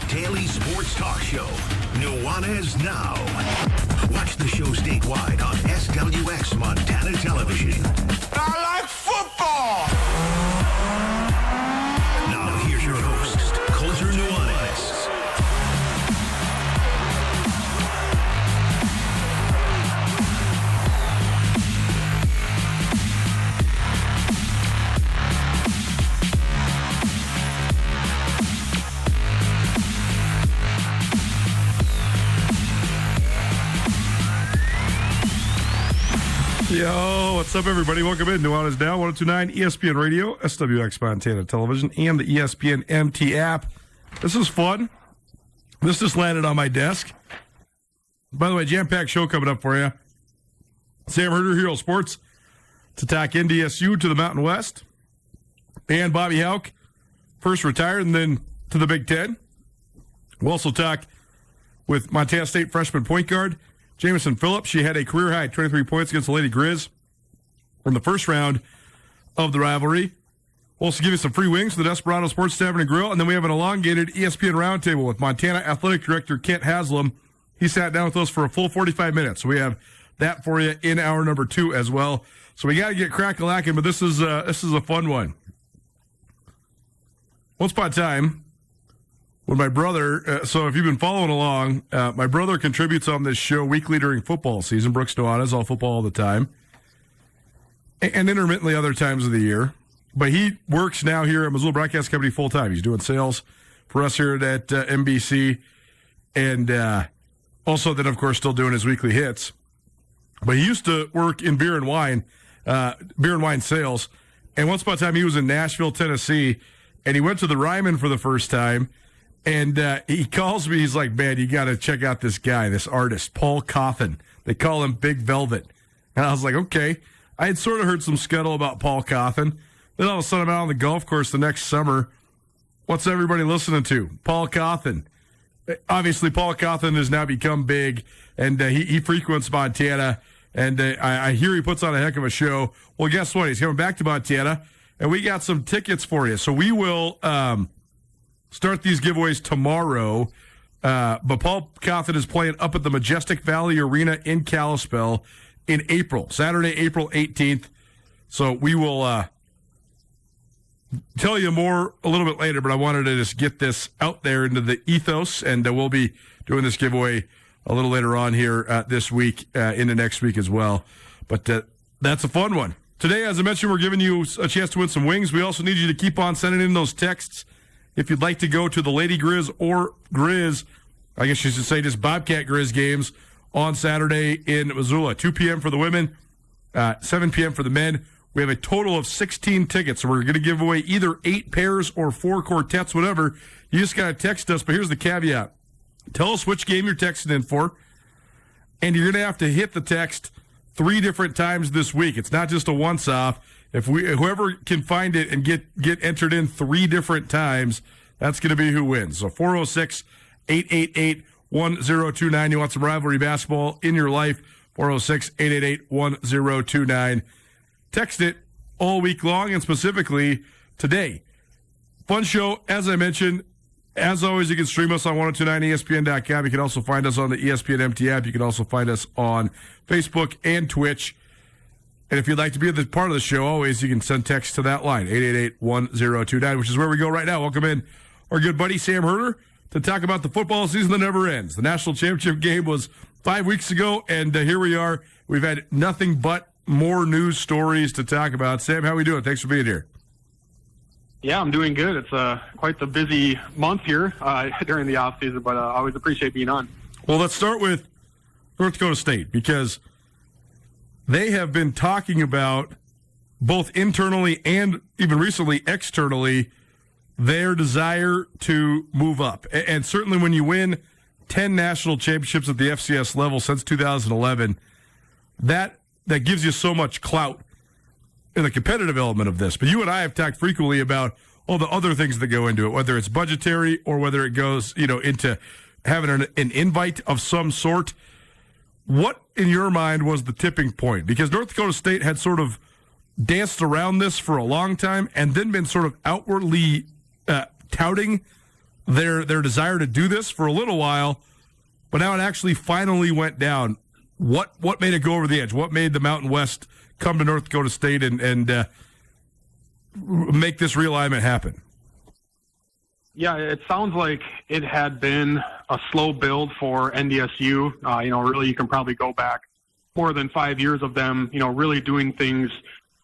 daily sports talk show, Nuanez Now. Watch the show statewide on SWX Montana Television. I like football! Now here's your host, Coulter Nuanez. Yo, what's up, everybody? Welcome in. Nuanez Now, 102.9 ESPN Radio, SWX Montana Television, and the ESPN MT app. This is fun. This just landed on my desk. By the way, jam-packed show coming up for you. Sam Herder, Hero Sports, to talk NDSU to the Mountain West. And Bobby Houck, first retired and then to the Big Ten. We'll also talk with Montana State freshman point guard Jamison Phillips. She had a career-high 23 points against the Lady Grizz in the first round of the rivalry. We'll also give you some free wings for the Desperado Sports Tavern and Grill. And then we have an elongated ESPN roundtable with Montana Athletic Director Kent Haslam. He sat down with us for a full 45 minutes. So we have that for you in hour number 2 as well. So we got to get crack-a-lacking, but this is a fun one. Once upon a time, when my brother, so if you've been following along, my brother contributes on this show weekly during football season. Brooks Nuanez, all football all the time, and intermittently other times of the year. But he works now here at Missoula Broadcast Company full time. He's doing sales for us here at MBC, and also then, of course, still doing his weekly hits. But he used to work in beer and wine sales. And once upon a time, he was in Nashville, Tennessee, and he went to the Ryman for the first time. And he calls me. He's like, man, you got to check out this guy, this artist, Paul Coffin. They call him Big Velvet. And I was like, okay. I had sort of heard some scuttle about Paul Coffin. Then all of a sudden, I'm out on the golf course the next summer. What's everybody listening to? Paul Coffin. Obviously, Paul Coffin has now become big, and he frequents Montana. And I hear he puts on a heck of a show. Well, guess what? He's coming back to Montana, and we got some tickets for you. So we will start these giveaways tomorrow, but Paul Coffin is playing up at the Majestic Valley Arena in Kalispell in April, Saturday, April 18th. So we will tell you more a little bit later, but I wanted to just get this out there into the ethos, and we'll be doing this giveaway a little later on here this week, into next week as well. But that's a fun one. Today, as I mentioned, we're giving you a chance to win some wings. We also need you to keep on sending in those texts. If you'd like to go to the Lady Grizz or Grizz, I guess you should say just Bobcat Grizz games on Saturday in Missoula. 2 p.m. for the women, 7 p.m. for the men. We have a total of 16 tickets, so we're going to give away either 8 pairs or 4 quartets, whatever. You just got to text us, but here's the caveat. Tell us which game you're texting in for, and you're going to have to hit the text 3 different times this week. It's not just a once-off. If whoever can find it and get entered in 3 different times, that's going to be who wins. So 406-888-1029. You want some rivalry basketball in your life? 406-888-1029. Text it all week long and specifically today. Fun show, as I mentioned. As always, you can stream us on 1029ESPN.com. You can also find us on the ESPN MT app. You can also find us on Facebook and Twitch. And if you'd like to be a part of the show, always, you can send text to that line, 888-1029, which is where we go right now. Welcome in our good buddy Sam Herder to talk about the football season that never ends. The national championship game was 5 weeks ago, and here we are. We've had nothing but more news stories to talk about. Sam, how we doing? Thanks for being here. Yeah, I'm doing good. It's quite the busy month here during the off season, but I always appreciate being on. Well, let's start with North Dakota State, because they have been talking about, both internally and even recently externally, their desire to move up. And certainly when you win 10 national championships at the FCS level since 2011, that gives you so much clout in the competitive element of this. But you and I have talked frequently about all the other things that go into it, whether it's budgetary or whether it goes, into having an invite of some sort. What, in your mind, was the tipping point? Because North Dakota State had sort of danced around this for a long time and then been sort of outwardly touting their desire to do this for a little while, but now it actually finally went down. What made it go over the edge? What made the Mountain West come to North Dakota State and make this realignment happen? Yeah, it sounds like it had been a slow build for NDSU. Really, you can probably go back more than 5 years of them, really doing things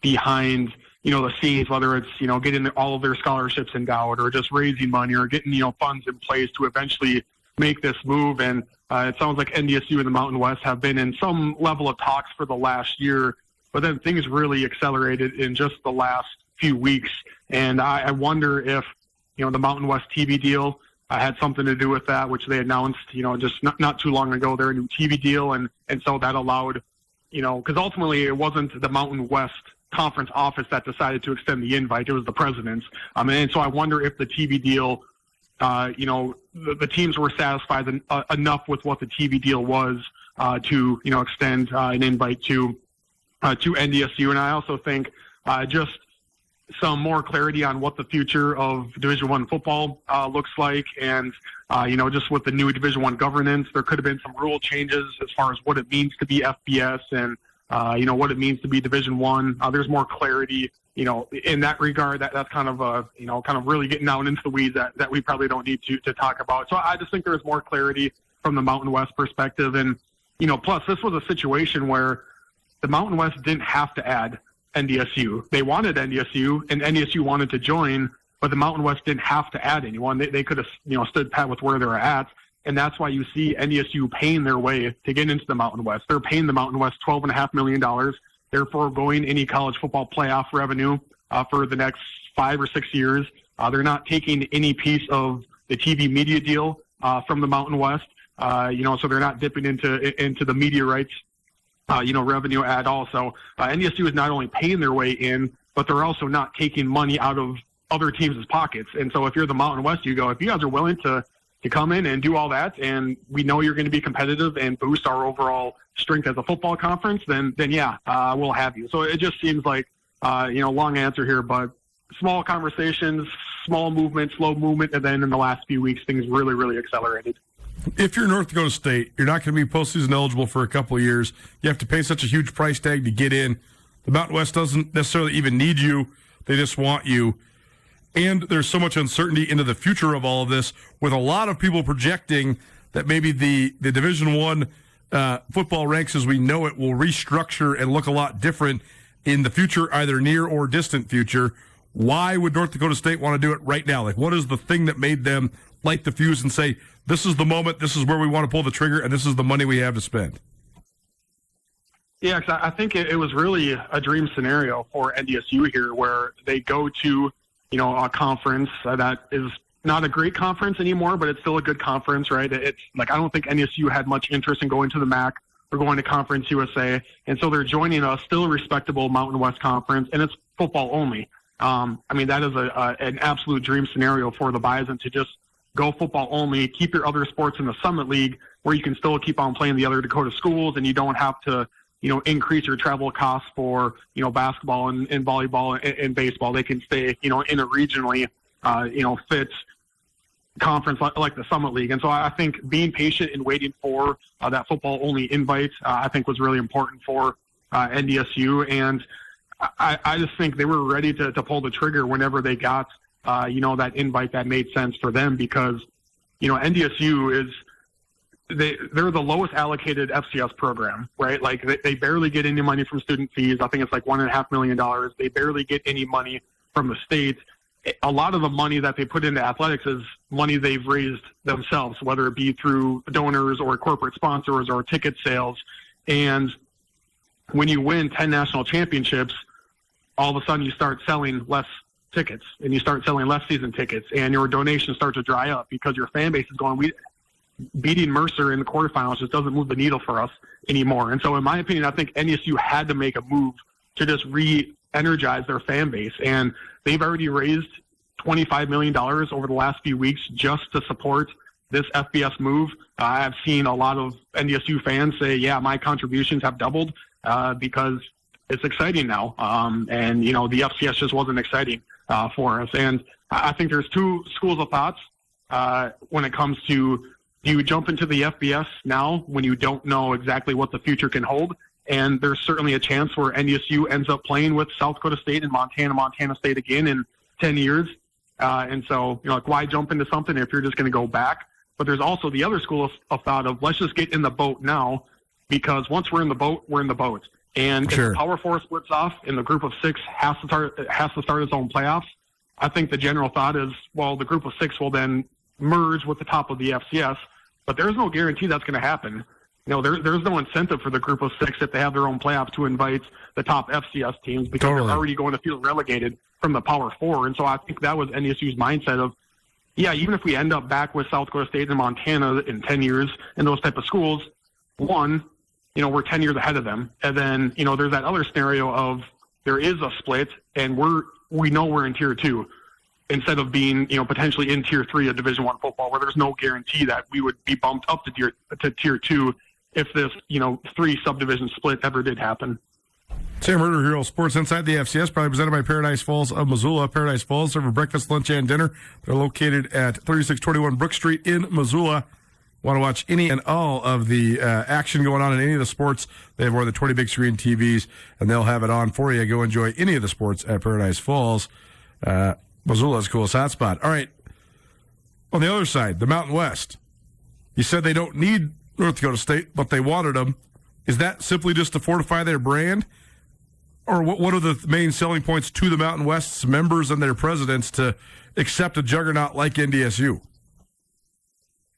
behind, the scenes, whether it's, getting all of their scholarships endowed or just raising money or getting, funds in place to eventually make this move. And it sounds like NDSU and the Mountain West have been in some level of talks for the last year, but then things really accelerated in just the last few weeks. And I wonder if, the Mountain West TV deal had something to do with that, which they announced, just not too long ago, their new TV deal. And so that allowed, because ultimately it wasn't the Mountain West conference office that decided to extend the invite. It was the president's. And so I wonder if the TV deal, the teams were satisfied enough with what the TV deal was to, extend an invite to NDSU. And I also think just some more clarity on what the future of Division I football looks like. And, just with the new Division I governance, there could have been some rule changes as far as what it means to be FBS and, what it means to be Division I. There's more clarity, in that regard. That's kind of really getting down into the weeds that we probably don't need to talk about. So I just think there's more clarity from the Mountain West perspective. And, plus this was a situation where the Mountain West didn't have to add NDSU. They wanted NDSU, and NDSU wanted to join, but the Mountain West didn't have to add anyone. They could have, stood pat with where they're at, and that's why you see NDSU paying their way to get into the Mountain West. They're paying the Mountain West $12.5 million. They're foregoing any college football playoff revenue for the next 5 or 6 years. They're not taking any piece of the TV media deal from the Mountain West, so they're not dipping into the media rights revenue at all. So NDSU is not only paying their way in, but they're also not taking money out of other teams' pockets. And so if you're the Mountain West, you go, if you guys are willing to come in and do all that, and we know you're going to be competitive and boost our overall strength as a football conference, then yeah, we'll have you. So it just seems like, long answer here, but small conversations, small movement, slow movement, and then in the last few weeks, things really, really accelerated. If you're North Dakota State, you're not going to be postseason eligible for a couple of years. You have to pay such a huge price tag to get in. The Mountain West doesn't necessarily even need you. They just want you. And there's so much uncertainty into the future of all of this, with a lot of people projecting that maybe the Division I football ranks as we know it will restructure and look a lot different in the future, either near or distant future. Why would North Dakota State want to do it right now? Like, what is the thing that made them light the fuse and say, this is the moment, this is where we want to pull the trigger, and this is the money we have to spend? Yeah, because I think it was really a dream scenario for NDSU here, where they go to, a conference that is not a great conference anymore, but it's still a good conference, right? It's like, I don't think NDSU had much interest in going to the MAC or going to Conference USA, and so they're joining a still respectable Mountain West conference, and it's football only. That is an absolute dream scenario for the Bison, to just go football only, keep your other sports in the Summit League, where you can still keep on playing the other Dakota schools, and you don't have to, increase your travel costs for, basketball and volleyball and baseball. They can stay, in a regionally, fit conference like the Summit League. And so I think being patient and waiting for that football-only invite, I think was really important for NDSU. And I just think they were ready to pull the trigger whenever they got that invite that made sense for them, because, NDSU is, they're the lowest allocated FCS program, right? Like they barely get any money from student fees. I think it's like $1.5 million. They barely get any money from the state. A lot of the money that they put into athletics is money they've raised themselves, whether it be through donors or corporate sponsors or ticket sales. And when you win 10 national championships, all of a sudden you start selling less tickets, and you start selling less season tickets, and your donations start to dry up because your fan base is going, beating Mercer in the quarterfinals just doesn't move the needle for us anymore. And so in my opinion, I think NDSU had to make a move to just re-energize their fan base. And they've already raised $25 million over the last few weeks just to support this FBS move. I've seen a lot of NDSU fans say, yeah, my contributions have doubled because it's exciting now. And, the FCS just wasn't exciting for us. And I think there's two schools of thoughts. when it comes to, do you jump into the FBS now when you don't know exactly what the future can hold? And there's certainly a chance where NDSU ends up playing with South Dakota State and Montana State again in 10 years. And so, like, why jump into something if you're just going to go back? But there's also the other school of thought of, let's just get in the boat now, because once we're in the boat, we're in the boat. And Sure. if Power 4 splits off and the group of 6 has to start its own playoffs, I think the general thought is, well, the group of 6 will then merge with the top of the FCS, but there's no guarantee that's going to happen. There's no incentive for the group of 6 if they have their own playoffs to invite the top FCS teams, because Totally. they're already going to feel relegated from the Power 4. And so I think that was NDSU's mindset of, yeah, even if we end up back with South Dakota State and Montana in 10 years and those type of schools, one, we're 10 years ahead of them. And then, there's that other scenario of there is a split and we know we're in Tier 2 instead of being, potentially in Tier 3 of Division I football, where there's no guarantee that we would be bumped up to Tier 2 if this, 3 subdivision split ever did happen. Sam Herder here, Sports Inside the FCS, probably presented by Paradise Falls of Missoula. Paradise Falls serve for breakfast, lunch, and dinner. They're located at 3621 Brook Street in Missoula. Want to watch any and all of the action going on in any of the sports? They have more than 20 big screen TVs, and they'll have it on for you. Go enjoy any of the sports at Paradise Falls. Missoula's coolest hotspot. All right. On the other side, the Mountain West. You said they don't need North Dakota State, but they wanted them. Is that simply just to fortify their brand? Or what are the main selling points to the Mountain West's members and their presidents to accept a juggernaut like NDSU?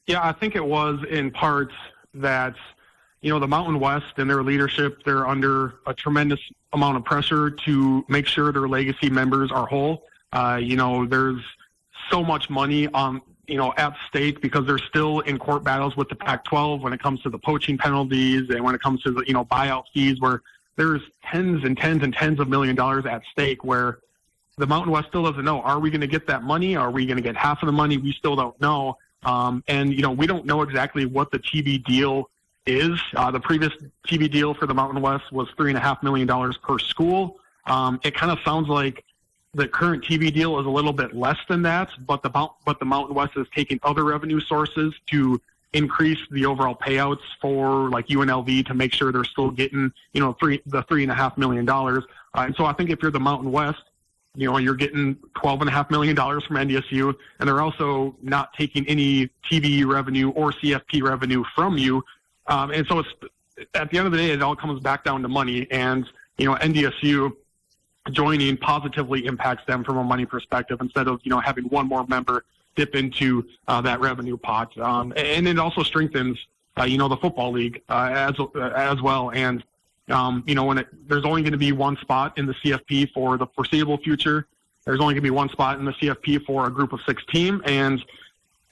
Yeah, I think it was in part that, the Mountain West and their leadership, they're under a tremendous amount of pressure to make sure their legacy members are whole. There's so much money on, at stake because they're still in court battles with the Pac-12 when it comes to the poaching penalties and when it comes to the, buyout fees, where there's tens and tens and tens of $1 million at stake, where the Mountain West still doesn't know. Are we going to get that money? Are we going to get half of the money? We still don't know. We don't know exactly what the TV deal is. The previous TV deal for the Mountain West was $3.5 million per school. It kind of sounds like the current TV deal is a little bit less than that, but the Mountain West is taking other revenue sources to increase the overall payouts for like UNLV to make sure they're still getting, the $3.5 million. And so I think if you're the Mountain West, you're getting $12.5 million from NDSU, and they're also not taking any TV revenue or CFP revenue from you. And so it's, at the end of the day, it all comes back down to money. And, NDSU joining positively impacts them from a money perspective instead of, having one more member dip into that revenue pot. And it also strengthens, the football league as well. And, there's only going to be one spot in the CFP for the foreseeable future. There's only going to be one spot in the CFP for a group of 6 team. And,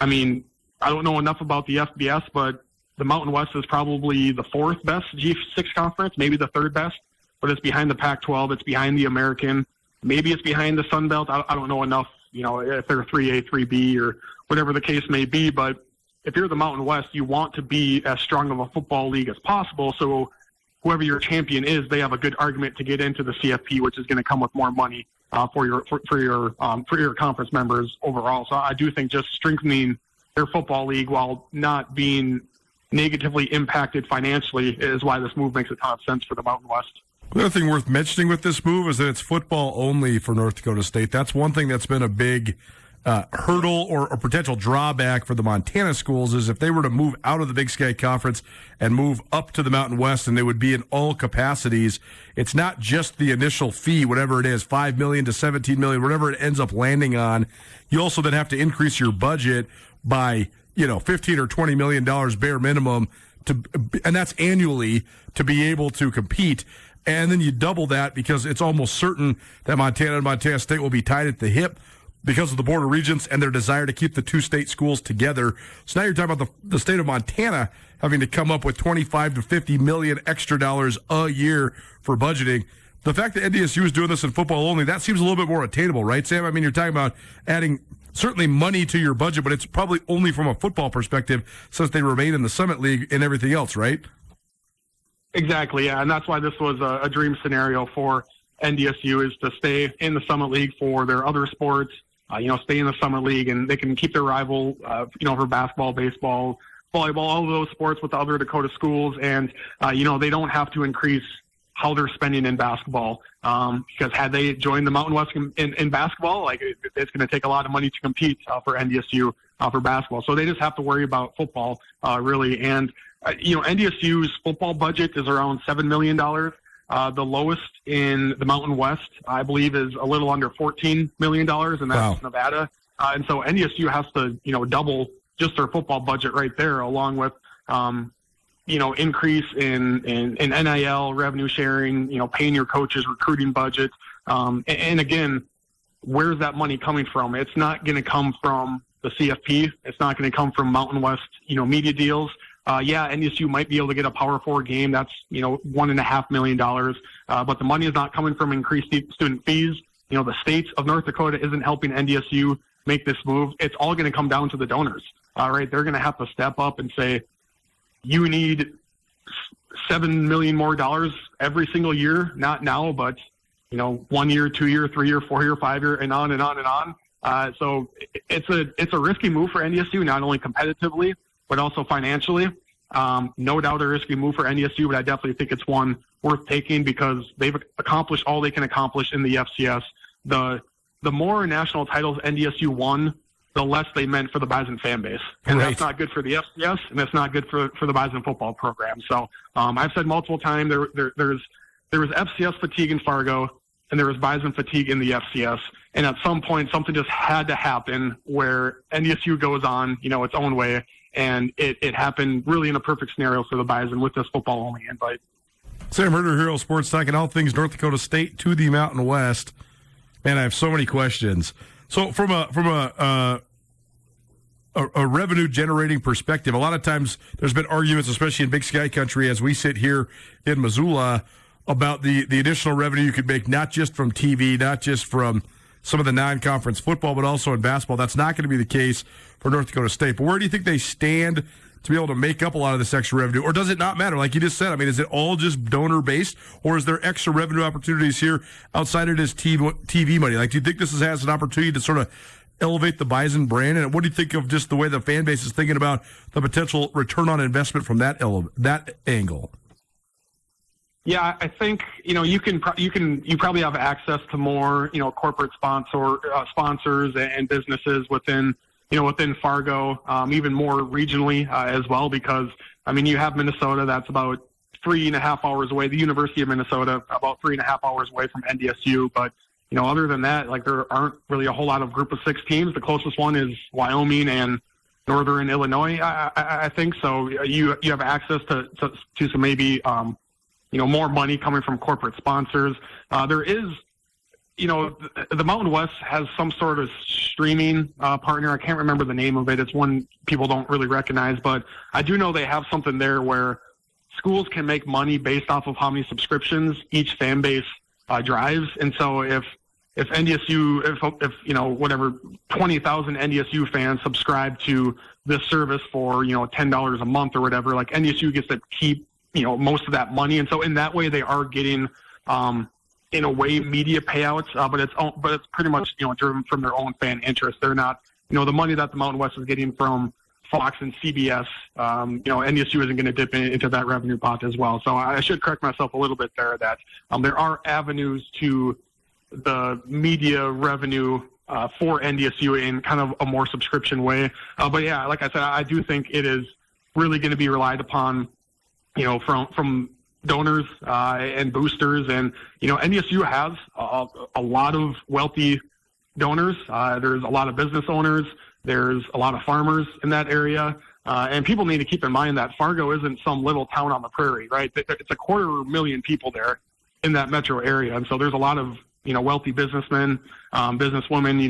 I don't know enough about the FBS, but the Mountain West is probably the 4th best G6 conference, maybe the 3rd best, but it's behind the Pac-12. It's behind the American. Maybe it's behind the Sun Belt. I don't know enough, if they're 3A, 3B, or whatever the case may be. But if you're the Mountain West, you want to be as strong of a football league as possible. So whoever your champion is, they have a good argument to get into the CFP, which is going to come with more money for your conference members overall. So I do think just strengthening their football league while not being negatively impacted financially is why this move makes a ton of sense for the Mountain West. The other thing worth mentioning with this move is that it's football only for North Dakota State. That's one thing that's been a big hurdle or a potential drawback for the Montana schools is if they were to move out of the Big Sky Conference and move up to the Mountain West, and they would be in all capacities. It's not just the initial fee, whatever it is, $5 million to $17 million, whatever it ends up landing on. You also then have to increase your budget by $15 or $20 million bare minimum and that's annually to be able to compete. And then you double that because it's almost certain that Montana and Montana State will be tied at the hip because of the Board of Regents and their desire to keep the 2 state schools together. So now you're talking about the state of Montana having to come up with $25 to $50 million extra dollars a year for budgeting. The fact that NDSU is doing this in football only, that seems a little bit more attainable, right, Sam? You're talking about adding certainly money to your budget, but it's probably only from a football perspective since they remain in the Summit League and everything else, right? Exactly, yeah, and that's why this was a dream scenario for NDSU, is to stay in the Summit League for their other sports, stay in the summer league, and they can keep their rival, for basketball, baseball, volleyball, all of those sports with the other Dakota schools. And, they don't have to increase how they're spending in basketball. Because had they joined the Mountain West in basketball, it's going to take a lot of money to compete for NDSU for basketball. So they just have to worry about football, really. And, NDSU's football budget is around $7 million. The lowest in the Mountain West, I believe, is a little under $14 million, and that's Nevada. And so NDSU has to, double just their football budget right there, along with, increase in NIL, revenue sharing, paying your coaches, recruiting budget. And again, where's that money coming from? It's not going to come from the CFP. It's not going to come from Mountain West, media deals. NDSU might be able to get a Power 4 game. That's, $1.5 million. But the money is not coming from increased student fees. The state of North Dakota isn't helping NDSU make this move. It's all going to come down to the donors, right? They're going to have to step up and say, you need $7 million more every single year, not now, but, 1 year, 2 year, 3 year, 4 year, 5 year, and on and on and on. So it's a risky move for NDSU, not only competitively, but also financially. No doubt a risky move for NDSU, but I definitely think it's one worth taking because they've accomplished all they can accomplish in the FCS. The more national titles NDSU won, the less they meant for the Bison fan base. And That's not good for the FCS, and that's not good for the Bison football program. So I've said multiple times there was FCS fatigue in Fargo, and there was Bison fatigue in the FCS. And at some point, something just had to happen where NDSU goes on, its own way. And it happened really in a perfect scenario for the Bison with this football-only invite. Sam Herder, Hero Sports, talking all things North Dakota State to the Mountain West. Man, I have so many questions. So from a revenue-generating perspective, a lot of times there's been arguments, especially in Big Sky Country, as we sit here in Missoula, about the additional revenue you could make, not just from TV, not just from some of the non-conference football, but also in basketball. That's not going to be the case for North Dakota State. But where do you think they stand to be able to make up a lot of this extra revenue? Or does it not matter? Like you just said, is it all just donor-based? Or is there extra revenue opportunities here outside of this TV money? Do you think this has an opportunity to sort of elevate the Bison brand? And what do you think of just the way the fan base is thinking about the potential return on investment from that angle? Yeah, I think you probably have access to more corporate sponsors and businesses within Fargo, even more regionally as well, because you have Minnesota that's about 3.5 hours away. The University of Minnesota about 3.5 hours away from NDSU, but other than that, there aren't really a whole lot of Group of 6 teams. The closest one is Wyoming and Northern Illinois, I think. So you have access to some maybe more money coming from corporate sponsors. There is, the Mountain West has some sort of streaming partner. I can't remember the name of it. It's one people don't really recognize, but I do know they have something there where schools can make money based off of how many subscriptions each fan base drives. And so if NDSU, if whatever 20,000 NDSU fans subscribe to this service for $10 a month or whatever, NDSU gets to keep most of that money. And so in that way, they are getting, in a way, media payouts, but it's pretty much, driven from their own fan interest. They're not, the money that the Mountain West is getting from Fox and CBS, NDSU isn't going to dip into that revenue pot as well. So I should correct myself a little bit there that there are avenues to the media revenue for NDSU in kind of a more subscription way. But yeah, like I said, I do think it is really going to be relied upon from donors and boosters. And, NDSU has a lot of wealthy donors. There's a lot of business owners. There's a lot of farmers in that area. And people need to keep in mind that Fargo isn't some little town on the prairie, right? It's 250,000 people there in that metro area. And so there's a lot of, wealthy businessmen, businesswomen,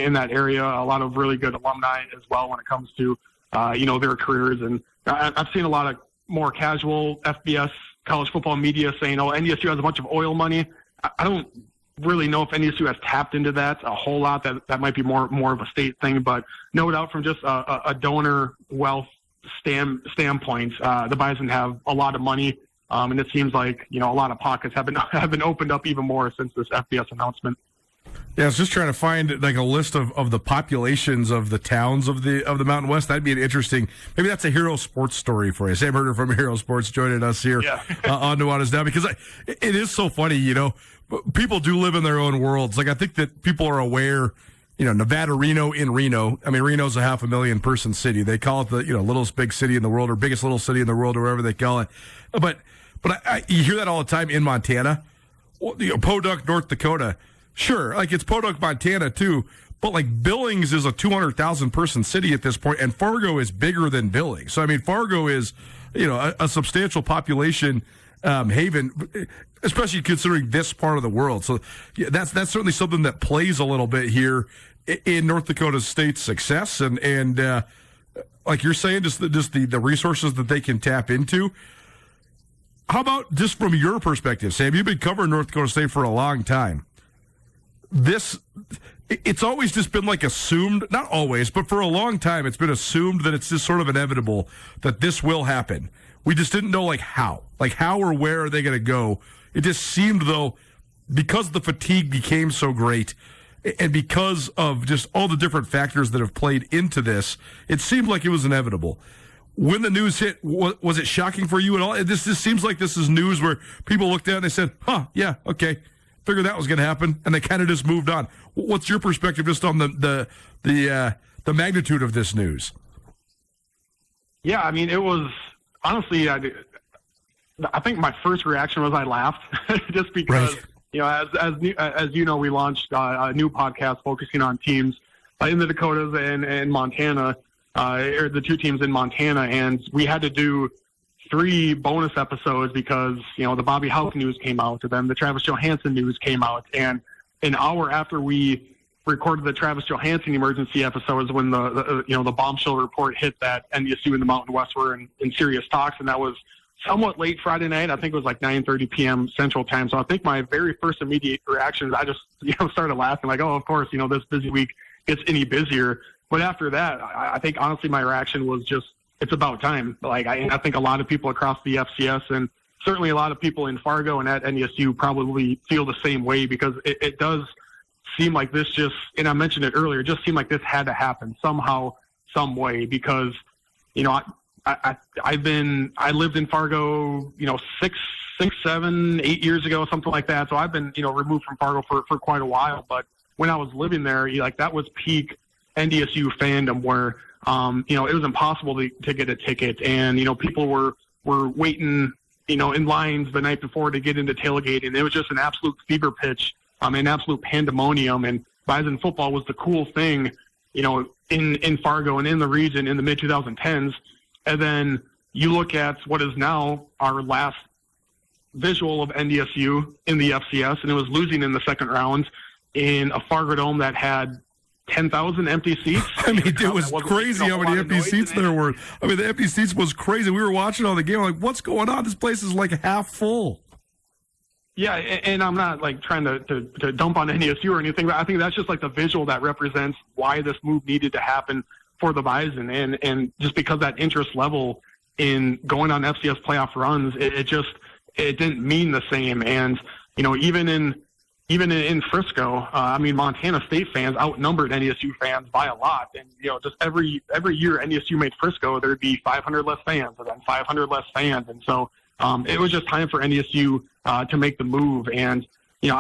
in that area, a lot of really good alumni as well when it comes to, their careers. And I've seen a lot of more casual FBS college football media saying, NDSU has a bunch of oil money. I don't really know if NDSU has tapped into that a whole lot. That might be more of a state thing, but no doubt from just a donor wealth standpoint, the Bison have a lot of money. And it seems like, a lot of pockets have been opened up even more since this FBS announcement. Yeah, I was just trying to find like a list of the populations of the towns of the Mountain West. That'd be an interesting. Maybe that's a Hero Sports story for you. Sam Herder from Hero Sports joining us here on Nuanez Now, because it is so funny. People do live in their own worlds. Like I think that people are aware. Nevada, Reno in Reno. I mean, Reno's a 500,000 person city. They call it the littlest big city in the world or biggest little city in the world or whatever they call it. But you hear that all the time in Montana, Podunk, North Dakota. Sure, like it's Podunk, Montana too, but like Billings is a 200,000 person city at this point, and Fargo is bigger than Billings. So I mean, Fargo is a substantial population haven, especially considering this part of the world. So yeah, that's certainly something that plays a little bit here in North Dakota State's success, and like you're saying, just the resources that they can tap into. How about just from your perspective, Sam? You've been covering North Dakota State for a long time. It's always just been like assumed, not always, but for a long time, it's been assumed that it's just sort of inevitable that this will happen. We just didn't know like how or where are they going to go. It just seemed though, because the fatigue became so great and because of just all the different factors that have played into this, it seemed like it was inevitable. When the news hit, was it shocking for you at all? This just seems like this is news where people looked at it and they said, yeah, okay. Figured that was going to happen, and they kind of just moved on. What's your perspective just on the magnitude of this news? Yeah, I mean, it was honestly, I think my first reaction was I laughed, just because as we launched a new podcast focusing on teams in the Dakotas and Montana, or the two teams in Montana, and we had to do 3 bonus episodes because, the Bobby Houck news came out, and then the Travis Johansson news came out. And an hour after we recorded the Travis Johansson emergency episode is when the bombshell report hit that NDSU and the Mountain West were in serious talks. And that was somewhat late Friday night. I think it was like 9:30 p.m. Central Time. So I think my very first immediate reaction is I just, started laughing like, oh, of course, this busy week gets any busier. But after that, I think honestly my reaction was just, it's about time. Like I think a lot of people across the FCS and certainly a lot of people in Fargo and at NDSU probably feel the same way, because it does seem like this just, and I mentioned it earlier, it just seemed like this had to happen somehow, some way, because, I lived in Fargo, 6, 7, 8 years ago, something like that. So I've been, removed from Fargo for quite a while. But when I was living there, that was peak NDSU fandom where, it was impossible to get a ticket, and, people were waiting, in lines the night before to get into tailgate, and it was just an absolute fever pitch, an absolute pandemonium, and Bison football was the cool thing, in Fargo and in the region in the mid 2010s. And then you look at what is now our last visual of NDSU in the FCS, and it was losing in the second round in a Fargo Dome that had 10,000 empty seats. I mean, it was crazy how many empty seats there were. I mean, the empty seats was crazy. We were watching all the game, like, what's going on? This place is like half full. Yeah, and I'm not like trying to dump on NDSU or anything, but I think that's just like the visual that represents why this move needed to happen for the Bison, and just because that interest level in going on FCS playoff runs, it didn't mean the same. And even in Frisco, Montana State fans outnumbered NDSU fans by a lot. And, just every year NDSU made Frisco, there'd be 500 less fans and then 500 less fans. And so it was just time for NDSU to make the move. And, it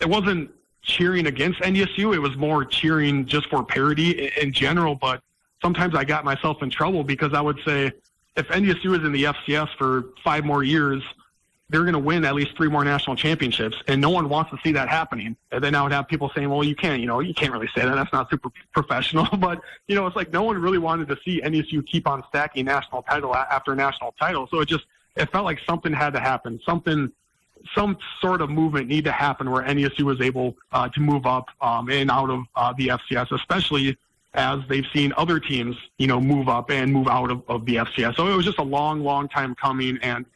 wasn't cheering against NDSU. It was more cheering just for parity in general. But sometimes I got myself in trouble because I would say if NDSU is in the FCS for 5 more years, they're going to win at least 3 more national championships, and no one wants to see that happening. And then I would have people saying, well, you can't really say that. That's not super professional. But, it's like no one really wanted to see NDSU keep on stacking national title after national title. So it felt like something had to happen. Some sort of movement needed to happen where NDSU was able to move up and out of the FCS, especially as they've seen other teams, move up and move out of the FCS. So it was just a long, long time coming. And,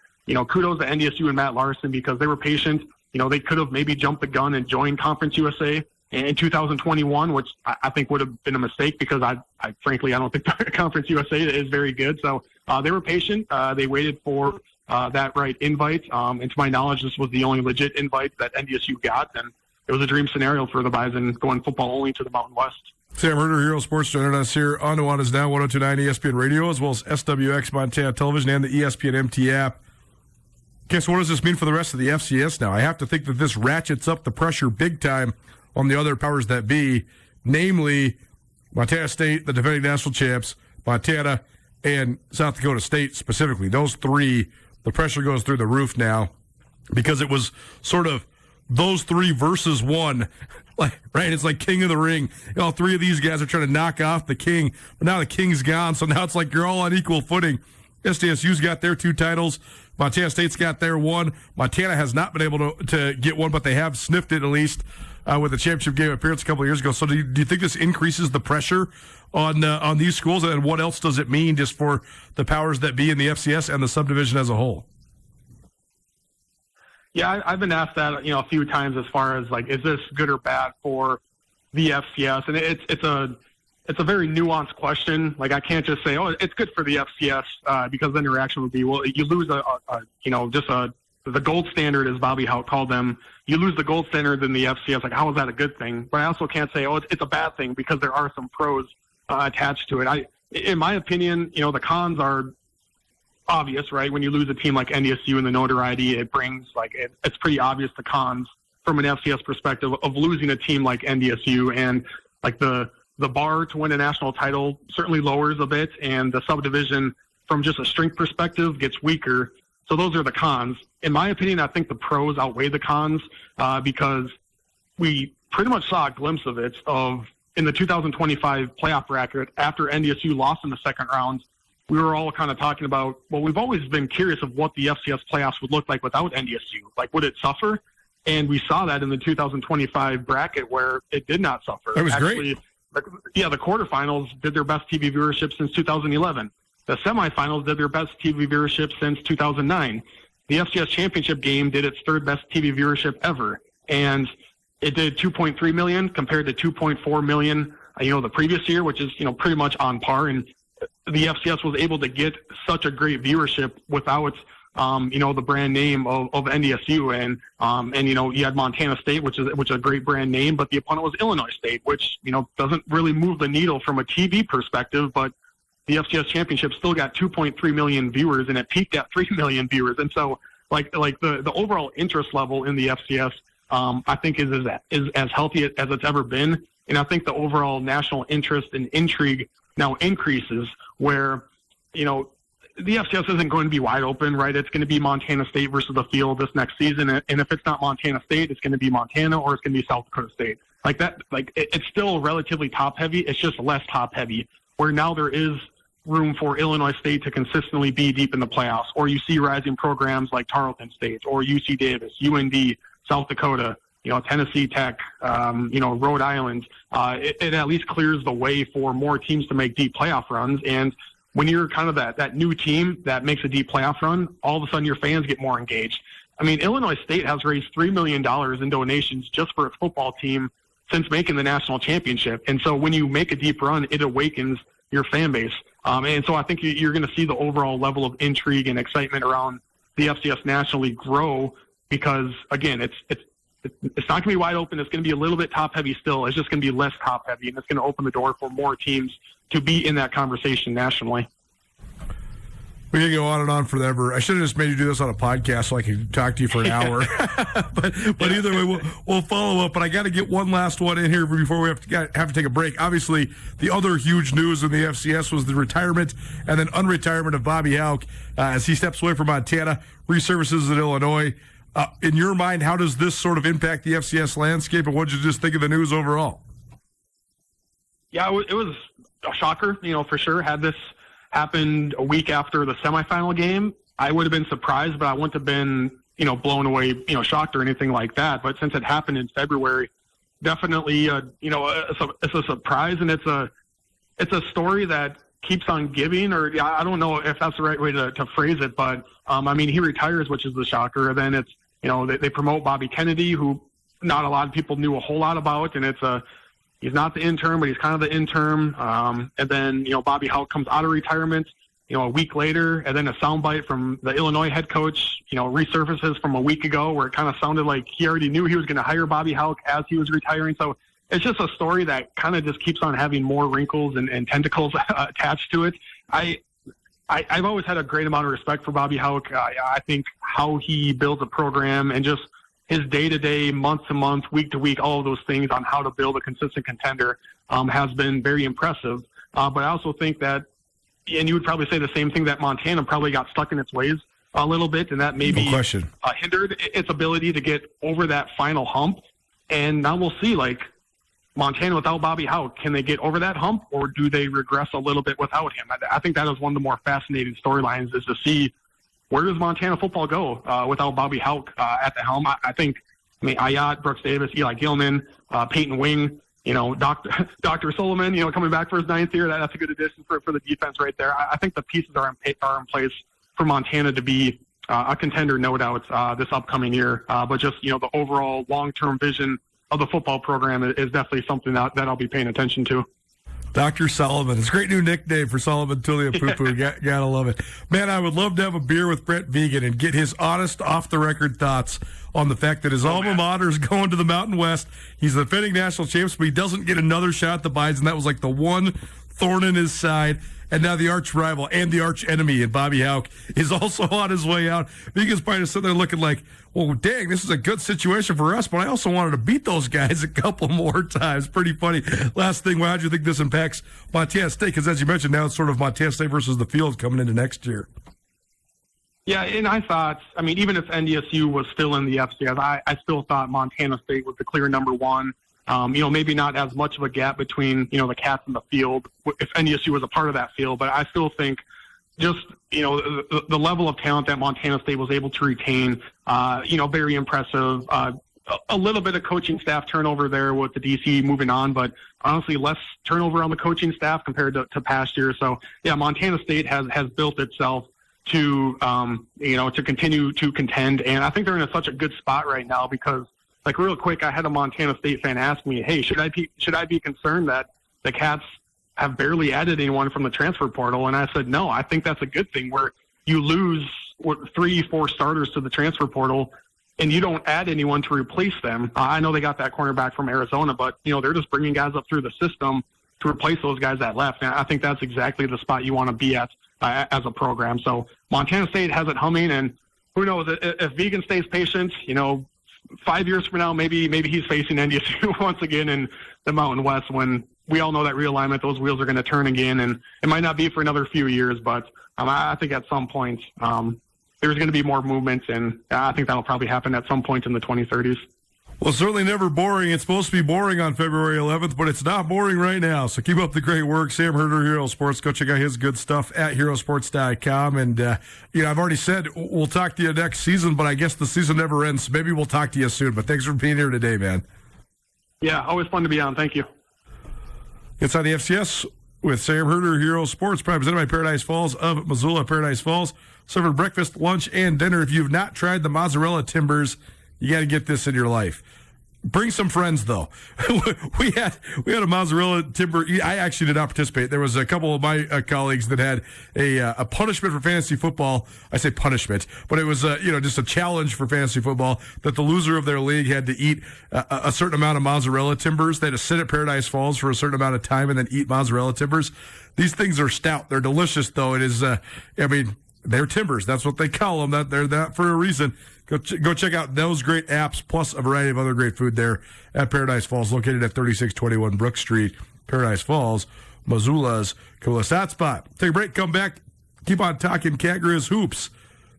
kudos to NDSU and Matt Larson because they were patient. They could have maybe jumped the gun and joined Conference USA in 2021, which I think would have been a mistake because I frankly, I don't think Conference USA is very good. So they were patient. They waited for that right invite. And to my knowledge, this was the only legit invite that NDSU got, and it was a dream scenario for the Bison going football only to the Mountain West. Sam Herder, Hero Sports, joining us here on Nuanez Now, 102.9 ESPN Radio, as well as SWX Montana Television and the ESPN MT app. Guess what does this mean for the rest of the FCS now? I have to think that this ratchets up the pressure big time on the other powers that be, namely Montana State, the defending national champs, Montana, and South Dakota State specifically. Those three, the pressure goes through the roof now because it was sort of those three versus one. Like, right? It's like King of the Ring. All three of these guys are trying to knock off the king, but now the king's gone, so now it's like you're all on equal footing. SDSU's got their 2 titles. Montana State's got their 1. Montana has not been able to get one, but they have sniffed it at least with the championship game appearance a couple of years ago. So do you think this increases the pressure on these schools, and what else does it mean just for the powers that be in the FCS and the subdivision as a whole? Yeah, I've been asked that, a few times as far as like, is this good or bad for the FCS? And it's a very nuanced question. Like, I can't just say, oh, it's good for the FCS because then the reaction would be, well, you lose the gold standard, as Bobby Houck called them. You lose the gold standard in the FCS. Like, how is that a good thing? But I also can't say, oh, it's a bad thing because there are some pros attached to it. In my opinion, the cons are obvious, right? When you lose a team like NDSU and the notoriety it brings, it's pretty obvious the cons from an FCS perspective of losing a team like NDSU, and like the bar to win a national title certainly lowers a bit, and the subdivision from just a strength perspective gets weaker. So those are the cons. In my opinion, I think the pros outweigh the cons because we pretty much saw a glimpse of it in the 2025 playoff bracket after NDSU lost in the second round. We were all kind of talking about, well, we've always been curious of what the FCS playoffs would look like without NDSU. Like, would it suffer? And we saw that in the 2025 bracket where it did not suffer. That was great. Yeah, the quarterfinals did their best TV viewership since 2011. The semifinals did their best TV viewership since 2009. The FCS championship game did its 3rd best TV viewership ever. And it did 2.3 million compared to 2.4 million, the previous year, which is, pretty much on par. And the FCS was able to get such a great viewership without, the brand name of NDSU. And you had Montana State, which is a great brand name, but the opponent was Illinois State, which, doesn't really move the needle from a TV perspective, but the FCS championship still got 2.3 million viewers, and it peaked at 3 million viewers. And so like the overall interest level in the FCS, I think is as healthy as it's ever been. And I think the overall national interest and intrigue now increases where, the FCS isn't going to be wide open, right? It's going to be Montana State versus the field this next season. And if it's not Montana State, it's going to be Montana or it's going to be South Dakota State. Like that, it's still relatively top heavy. It's just less top heavy, where now there is room for Illinois State to consistently be deep in the playoffs, or you see rising programs like Tarleton State or UC Davis, UND, South Dakota, Tennessee Tech, Rhode Island. It at least clears the way for more teams to make deep playoff runs. And when you're kind of that new team that makes a deep playoff run, all of a sudden your fans get more engaged. I mean, Illinois State has raised $3 million in donations just for its football team since making the national championship. And so when you make a deep run, it awakens your fan base. And so I think you're going to see the overall level of intrigue and excitement around the FCS nationally grow because, again, it's not going to be wide open. It's going to be a little bit top heavy still. It's just going to be less top heavy, and it's going to open the door for more teams to be in that conversation nationally. We can go on and on forever. I should have just made you do this on a podcast so I could talk to you for an hour. but either way, we'll follow up. But I got to get one last one in here before we have to take a break. Obviously, the other huge news in the FCS was the retirement and then unretirement of Bobby Houck as he steps away from Montana, resurfaces in Illinois. In your mind, how does this sort of impact the FCS landscape, and what did you just think of the news overall? Yeah, it was a shocker, for sure. Had this happened a week after the semifinal game, I would have been surprised, but I wouldn't have been, blown away, shocked or anything like that. But since it happened in February, definitely, it's a surprise, and it's a story that keeps on giving, or I don't know if that's the right way to phrase it, but he retires, which is the shocker. And then it's, they promote Bobby Kennedy, who not a lot of people knew a whole lot about, and he's not the intern, but he's kind of the interim. And then, Bobby Houck comes out of retirement. a week later, and then a soundbite from the Illinois head coach, resurfaces from a week ago where it kind of sounded like he already knew he was going to hire Bobby Hauck as he was retiring. So it's just a story that kind of just keeps on having more wrinkles and tentacles attached to it. I've always had a great amount of respect for Bobby Hauck. I think how he builds a program and just his day-to-day, month-to-month, week-to-week, all of those things on how to build a consistent contender has been very impressive. But I also think that, and you would probably say the same thing, that Montana probably got stuck in its ways a little bit, and that maybe hindered its ability to get over that final hump. And now we'll see, Montana without Bobby Hauck, can they get over that hump, or do they regress a little bit without him? I think that is one of the more fascinating storylines, is to see where does Montana football go without Bobby Hauck at the helm. I think Ayat, Brooks Davis, Eli Gilman, Peyton Wing, Dr. Solomon, coming back for his 9th year, that's a good addition for the defense right there. I think the pieces are in place for Montana to be a contender, no doubt, this upcoming year. But just, the overall long-term vision of the football program is definitely something that I'll be paying attention to. Dr. Solomon. It's a great new nickname for Solomon Tuliapoo. Gotta love it. Man, I would love to have a beer with Brett Vegan and get his honest, off-the-record thoughts on the fact that his alma mater is going to the Mountain West. He's the defending national champs, but he doesn't get another shot at the Bison. That was like the one thorn in his side. And now the arch rival and the arch enemy in Bobby Hauck is also on his way out. Vegan's probably just sitting there looking like, well, dang, this is a good situation for us, but I also wanted to beat those guys a couple more times. Pretty funny. Last thing, how do you think this impacts Montana State? Because as you mentioned, now it's sort of Montana State versus the field coming into next year. Yeah, and I thought, even if NDSU was still in the FCS, I still thought Montana State was the clear number one. Maybe not as much of a gap between, the Cats and the field if NDSU was a part of that field, but I still think just, the level of talent that Montana State was able to retain, very impressive. A little bit of coaching staff turnover there with the DC moving on, but honestly less turnover on the coaching staff compared to past years. So, yeah, Montana State has built itself to, to continue to contend. And I think they're in such a good spot right now because, real quick, I had a Montana State fan ask me, hey, should I be concerned that the Cats have barely added anyone from the transfer portal? And I said, no, I think that's a good thing where you lose 3-4 starters to the transfer portal and you don't add anyone to replace them. I know they got that cornerback from Arizona, but, they're just bringing guys up through the system to replace those guys that left. And I think that's exactly the spot you want to be at as a program. So Montana State has it humming, and who knows, if Vegan stays patient, 5 years from now, maybe he's facing NDSU once again in the Mountain West when we all know that realignment, those wheels are going to turn again, and it might not be for another few years, but I think at some point there's going to be more movement, and I think that'll probably happen at some point in the 2030s. Well, certainly never boring. It's supposed to be boring on February 11th, but it's not boring right now. So keep up the great work. Sam Herder, Hero Sports. Go check out his good stuff at herosports.com. And, I've already said we'll talk to you next season, but I guess the season never ends. So maybe we'll talk to you soon. But thanks for being here today, man. Yeah, always fun to be on. Thank you. It's on the FCS with Sam Herder, Hero Sports, presented by Paradise Falls of Missoula. Paradise Falls, serving breakfast, lunch, and dinner. If you've not tried the mozzarella timbers, you got to get this in your life. Bring some friends, though. we had a mozzarella timber. I actually did not participate. There was a couple of my colleagues that had a punishment for fantasy football. I say punishment, but it was just a challenge for fantasy football that the loser of their league had to eat a certain amount of mozzarella timbers. They had to sit at Paradise Falls for a certain amount of time and then eat mozzarella timbers. These things are stout. They're delicious, though. It is. They're timbers. That's what they call them. They're that for a reason. Go check out those great apps plus a variety of other great food there at Paradise Falls, located at 3621 Brook Street, Paradise Falls, Missoula's coolest hotspot. Take a break, come back, keep on talking Cat Grizz hoops.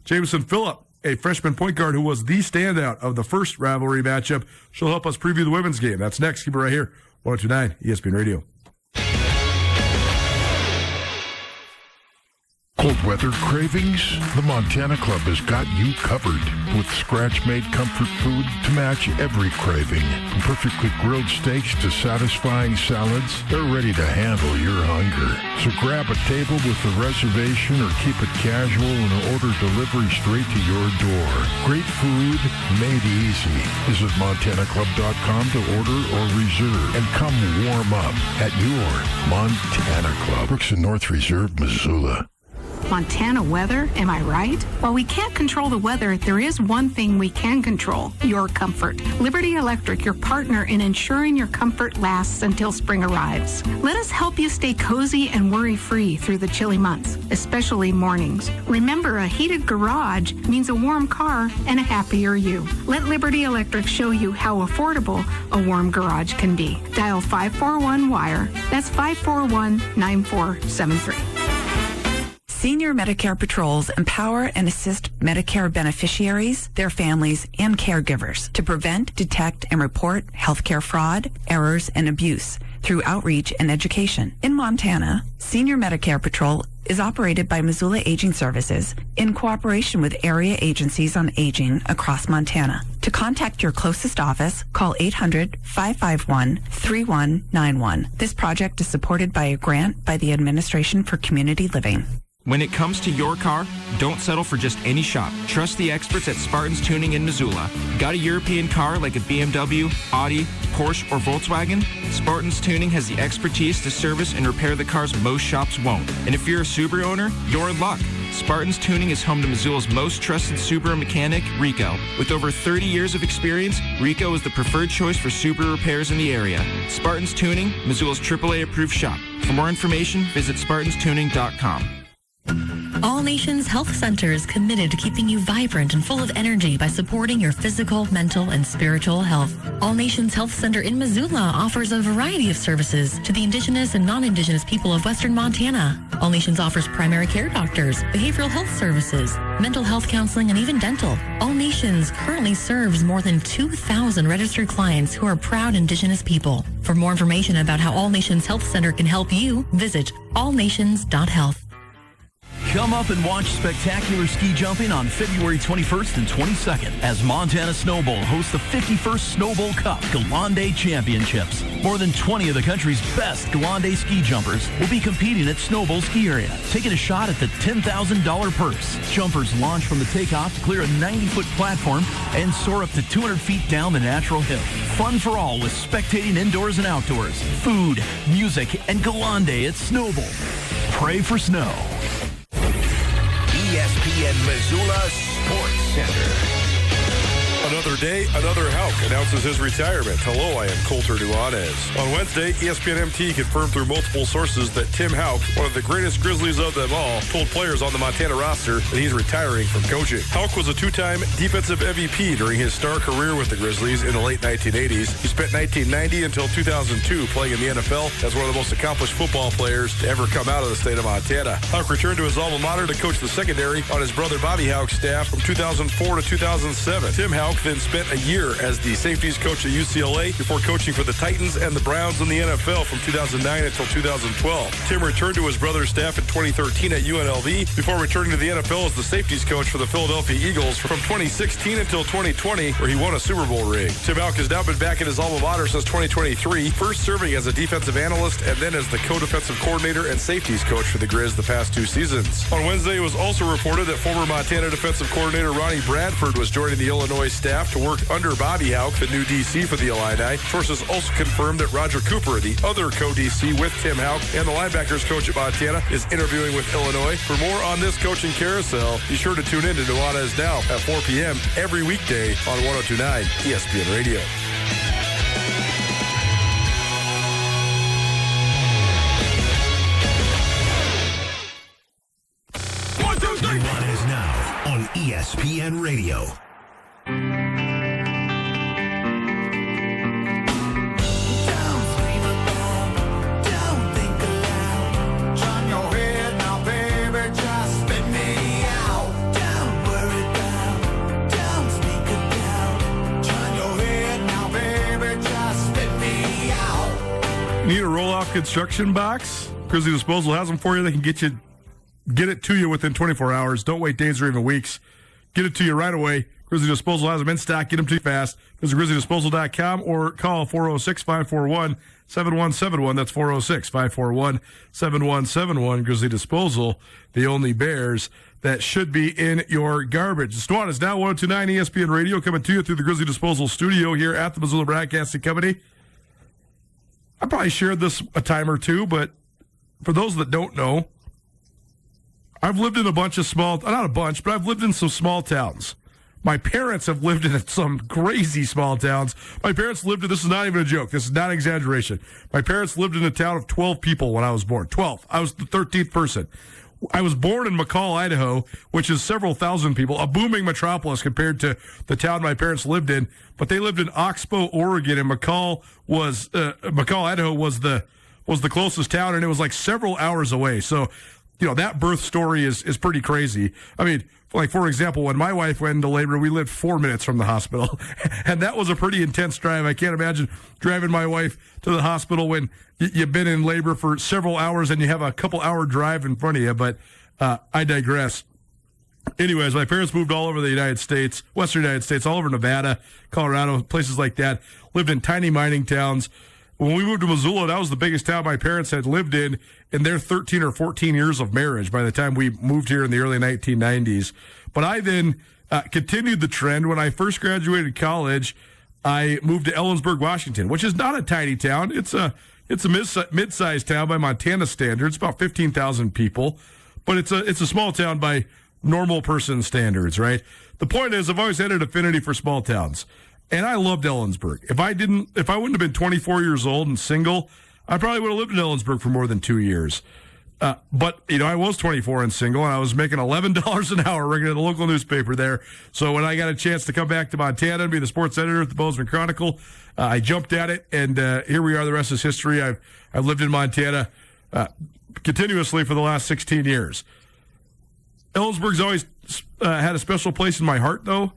Jameson Phillip, a freshman point guard who was the standout of the first rivalry matchup. She'll help us preview the women's game. That's next. Keep it right here. 102.9 ESPN Radio. Cold weather cravings? The Montana Club has got you covered with scratch-made comfort food to match every craving. From perfectly grilled steaks to satisfying salads, they're ready to handle your hunger. So grab a table with a reservation or keep it casual and order delivery straight to your door. Great food made easy. Visit MontanaClub.com to order or reserve and come warm up at your Montana Club. Brooks and North Reserve, Missoula. Montana weather, am I right? While we can't control the weather, there is one thing we can control, your comfort. Liberty Electric, your partner in ensuring your comfort lasts until spring arrives. Let us help you stay cozy and worry-free through the chilly months, especially mornings. Remember, a heated garage means a warm car and a happier you. Let Liberty Electric show you how affordable a warm garage can be. Dial 541-WIRE. That's 541-9473. Senior Medicare Patrols empower and assist Medicare beneficiaries, their families, and caregivers to prevent, detect, and report healthcare fraud, errors, and abuse through outreach and education. In Montana, Senior Medicare Patrol is operated by Missoula Aging Services in cooperation with area agencies on aging across Montana. To contact your closest office, call 800-551-3191. This project is supported by a grant by the Administration for Community Living. When it comes to your car, don't settle for just any shop. Trust the experts at Spartan's Tuning in Missoula. Got a European car like a BMW, Audi, Porsche, or Volkswagen? Spartan's Tuning has the expertise to service and repair the cars most shops won't. And if you're a Subaru owner, you're in luck. Spartan's Tuning is home to Missoula's most trusted Subaru mechanic, Rico. With over 30 years of experience, Rico is the preferred choice for Subaru repairs in the area. Spartan's Tuning, Missoula's AAA approved shop. For more information, visit spartanstuning.com. All Nations Health Center is committed to keeping you vibrant and full of energy by supporting your physical, mental, and spiritual health. All Nations Health Center in Missoula offers a variety of services to the Indigenous and non-Indigenous people of Western Montana. All Nations offers primary care doctors, behavioral health services, mental health counseling, and even dental. All Nations currently serves more than 2,000 registered clients who are proud Indigenous people. For more information about how All Nations Health Center can help you, visit allnations.health. Come up and watch spectacular ski jumping on February 21st and 22nd as Montana Snowbowl hosts the 51st Snowbowl Cup Galande Championships. More than 20 of the country's best Galande ski jumpers will be competing at Snowbowl Ski Area, taking a shot at the $10,000 purse. Jumpers launch from the takeoff to clear a 90-foot platform and soar up to 200 feet down the natural hill. Fun for all with spectating indoors and outdoors, food, music, and Galande at Snowbowl. Pray for snow. ESPN Missoula Sports Center. Another day, another Houck announces his retirement. Hello, I am Colter Nuanez. On Wednesday, ESPN MT confirmed through multiple sources that Tim Houck, one of the greatest Grizzlies of them all, told players on the Montana roster that he's retiring from coaching. Houck was a two-time defensive MVP during his star career with the Grizzlies in the late 1980s. He spent 1990 until 2002 playing in the NFL as one of the most accomplished football players to ever come out of the state of Montana. Houck returned to his alma mater to coach the secondary on his brother Bobby Houck's staff from 2004 to 2007. Tim Houck then spent a year as the safeties coach at UCLA before coaching for the Titans and the Browns in the NFL from 2009 until 2012. Tim returned to his brother's staff in 2013 at UNLV before returning to the NFL as the safeties coach for the Philadelphia Eagles from 2016 until 2020, where he won a Super Bowl ring. Tim Houck has now been back at his alma mater since 2023, first serving as a defensive analyst and then as the co-defensive coordinator and safeties coach for the Grizz the past two seasons. On Wednesday, it was also reported that former Montana defensive coordinator Ronnie Bradford was joining the Illinois staff to work under Bobby Houck, the new DC for the Illini. Sources also confirmed that Roger Cooper, the other co-DC with Tim Houck and the linebackers coach at Montana, is interviewing with Illinois. For more on this coaching carousel, be sure to tune in to Nuanez Now at 4 p.m. every weekday on 102.9 ESPN Radio. Nuanez Now on ESPN Radio. Need a rollout construction box? Grizzly Disposal has them for you. They can get it to you within 24 hours. Don't wait days or even weeks. Get it to you right away. Grizzly Disposal has them in stock. Get them to you fast. Visit GrizzlyDisposal.com or call 406-541-7171. That's 406-541-7171. Grizzly Disposal, the only Bears that should be in your garbage. The Nuanez is now 102.9 ESPN Radio, coming to you through the Grizzly Disposal studio here at the Missoula Broadcasting Company. I probably shared this a time or two, but for those that don't know, I've lived in a bunch of not a bunch, but I've lived in some small towns. My parents have lived in some crazy small towns. My parents lived in, this is not even a joke, this is not an exaggeration. My parents lived in a town of 12 people when I was born. 12. I was the 13th person. I was born in McCall, Idaho, which is several thousand people, a booming metropolis compared to the town my parents lived in. But they lived in Oxbow, Oregon, and McCall, Idaho was the closest town, and it was like several hours away. So, that birth story is pretty crazy. I mean, like, for example, when my wife went into labor, we lived 4 minutes from the hospital. And that was a pretty intense drive. I can't imagine driving my wife to the hospital when you've been in labor for several hours and you have a couple-hour drive in front of you. But I digress. Anyways, my parents moved all over the United States, Western United States, all over Nevada, Colorado, places like that. Lived in tiny mining towns. When we moved to Missoula, that was the biggest town my parents had lived in their 13 or 14 years of marriage by the time we moved here in the early 1990s. But I then continued the trend. When I first graduated college, I moved to Ellensburg, Washington, which is not a tiny town. It's a mid-sized town by Montana standards, about 15,000 people. But it's a small town by normal person standards, right? The point is, I've always had an affinity for small towns. And I loved Ellensburg. If I wouldn't have been 24 years old and single, I probably would have lived in Ellensburg for more than 2 years. But I was 24 and single, and I was making $11 an hour working at the local newspaper there. So when I got a chance to come back to Montana and be the sports editor at the Bozeman Chronicle, I jumped at it, and here we are. The rest is history. I've lived in Montana continuously for the last 16 years. Ellensburg's always had a special place in my heart, though.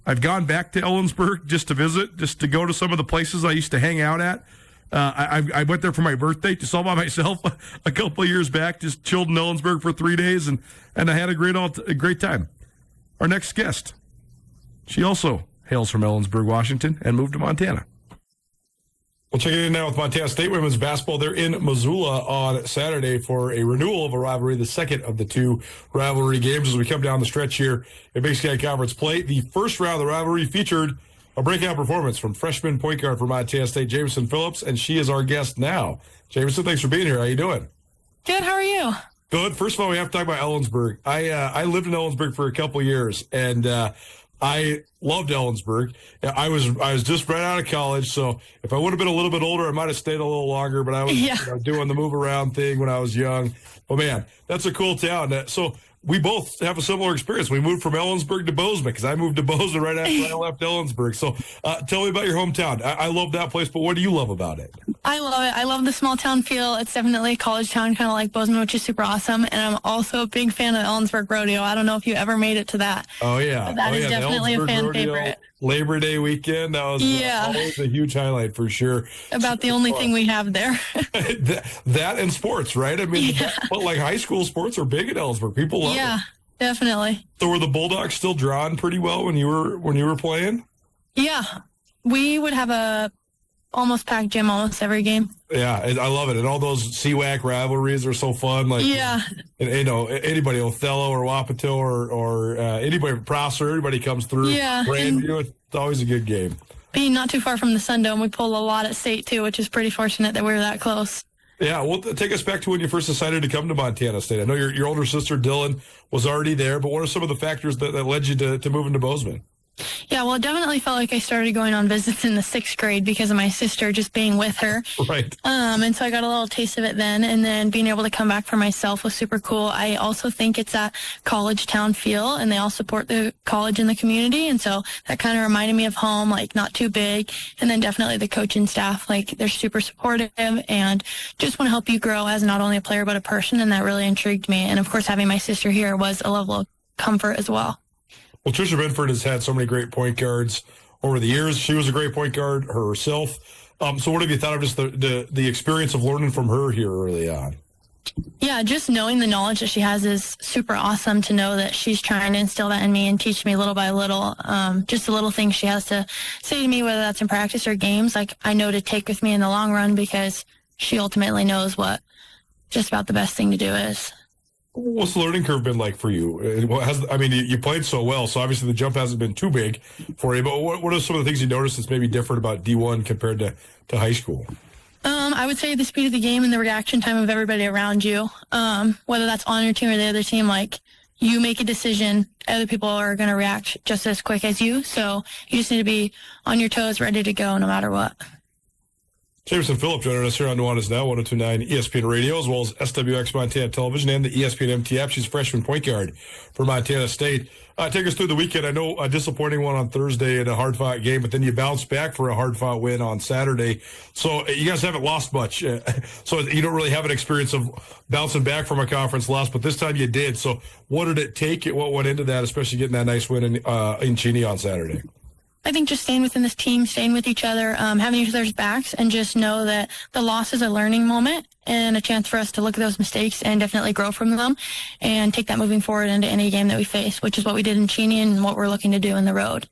I've gone back to Ellensburg just to visit, just to go to some of the places I used to hang out at. I went there for my birthday just all by myself a couple of years back, just chilled in Ellensburg for 3 days, and I had a great time. Our next guest, she also hails from Ellensburg, Washington, and moved to Montana. We'll check in now with Montana State women's basketball. They're in Missoula on Saturday for a renewal of a rivalry, the second of the two rivalry games as we come down the stretch here in Big Sky Conference play. The first round of the rivalry featured a breakout performance from freshman point guard for Montana State, Jamison Phillips, and she is our guest now. Jamison, thanks for being here. How you doing? Good. How are you? Good. First of all, we have to talk about Ellensburg. I lived in Ellensburg for a couple years, and I loved Ellensburg. I was just right out of college, so if I would have been a little bit older, I might have stayed a little longer, but I was doing the move around thing when I was young. But man, that's a cool town. So we both have a similar experience. We moved from Ellensburg to Bozeman because I moved to Bozeman right after I left Ellensburg. So tell me about your hometown. I love that place, but what do you love about it? I love it. I love the small town feel. It's definitely a college town, kind of like Bozeman, which is super awesome. And I'm also a big fan of Ellensburg Rodeo. I don't know if you ever made it to that. Oh, yeah. But that is definitely a fan favorite. Labor Day weekend, that was always a huge highlight for sure. About the only thing we have there. that and sports, right? I mean, but like high school sports are big at Ellensburg. People love it. Yeah, definitely. So were the Bulldogs still drawn pretty well when you were playing? Yeah, we would have a almost packed gym almost every game. Yeah, I love it. And all those CWAC rivalries are so fun. Like, and, anybody, Othello or Wapato or anybody, Prosser, everybody comes through. Yeah. Grandview, it's always a good game. Being not too far from the Sun Dome, we pull a lot at state too, which is pretty fortunate that we were that close. Yeah, well, take us back to when you first decided to come to Montana State. I know your older sister, Dylan, was already there, but what are some of the factors that led you to moving to Bozeman? Yeah, well, it definitely felt like I started going on visits in the 6th grade because of my sister just being with her. Right. And so I got a little taste of it then, and then being able to come back for myself was super cool. I also think it's that college town feel, and they all support the college and the community, and so that kind of reminded me of home, like not too big, and then definitely the coaching staff, like they're super supportive and just want to help you grow as not only a player but a person, and that really intrigued me. And of course, having my sister here was a level of comfort as well. Well, Trisha Binford has had so many great point guards over the years. She was a great point guard herself. So what have you thought of just the experience of learning from her here early on? Yeah, just knowing the knowledge that she has is super awesome to know that she's trying to instill that in me and teach me little by little. Just the little things she has to say to me, whether that's in practice or games, like I know to take with me in the long run because she ultimately knows what just about the best thing to do is. What's the learning curve been like for you? You played so well, so obviously the jump hasn't been too big for you, but what are some of the things you noticed that's maybe different about D1 compared to high school? I would say the speed of the game and the reaction time of everybody around you, whether that's on your team or the other team. Like, you make a decision, other people are going to react just as quick as you. So you just need to be on your toes, ready to go no matter what. Jameson Phillip joining us here on Nuanez Now, 102.9 ESPN Radio, as well as SWX Montana Television and the ESPN MT app. She's a freshman point guard for Montana State. Take us through the weekend. I know a disappointing one on Thursday in a hard-fought game, but then you bounce back for a hard-fought win on Saturday. So you guys haven't lost much. So you don't really have an experience of bouncing back from a conference loss, but this time you did. So what did it take? What went into that, especially getting that nice win in Cheney on Saturday? I think just staying within this team, staying with each other, having each other's backs, and just know that the loss is a learning moment and a chance for us to look at those mistakes and definitely grow from them and take that moving forward into any game that we face, which is what we did in Cheney and what we're looking to do in the road.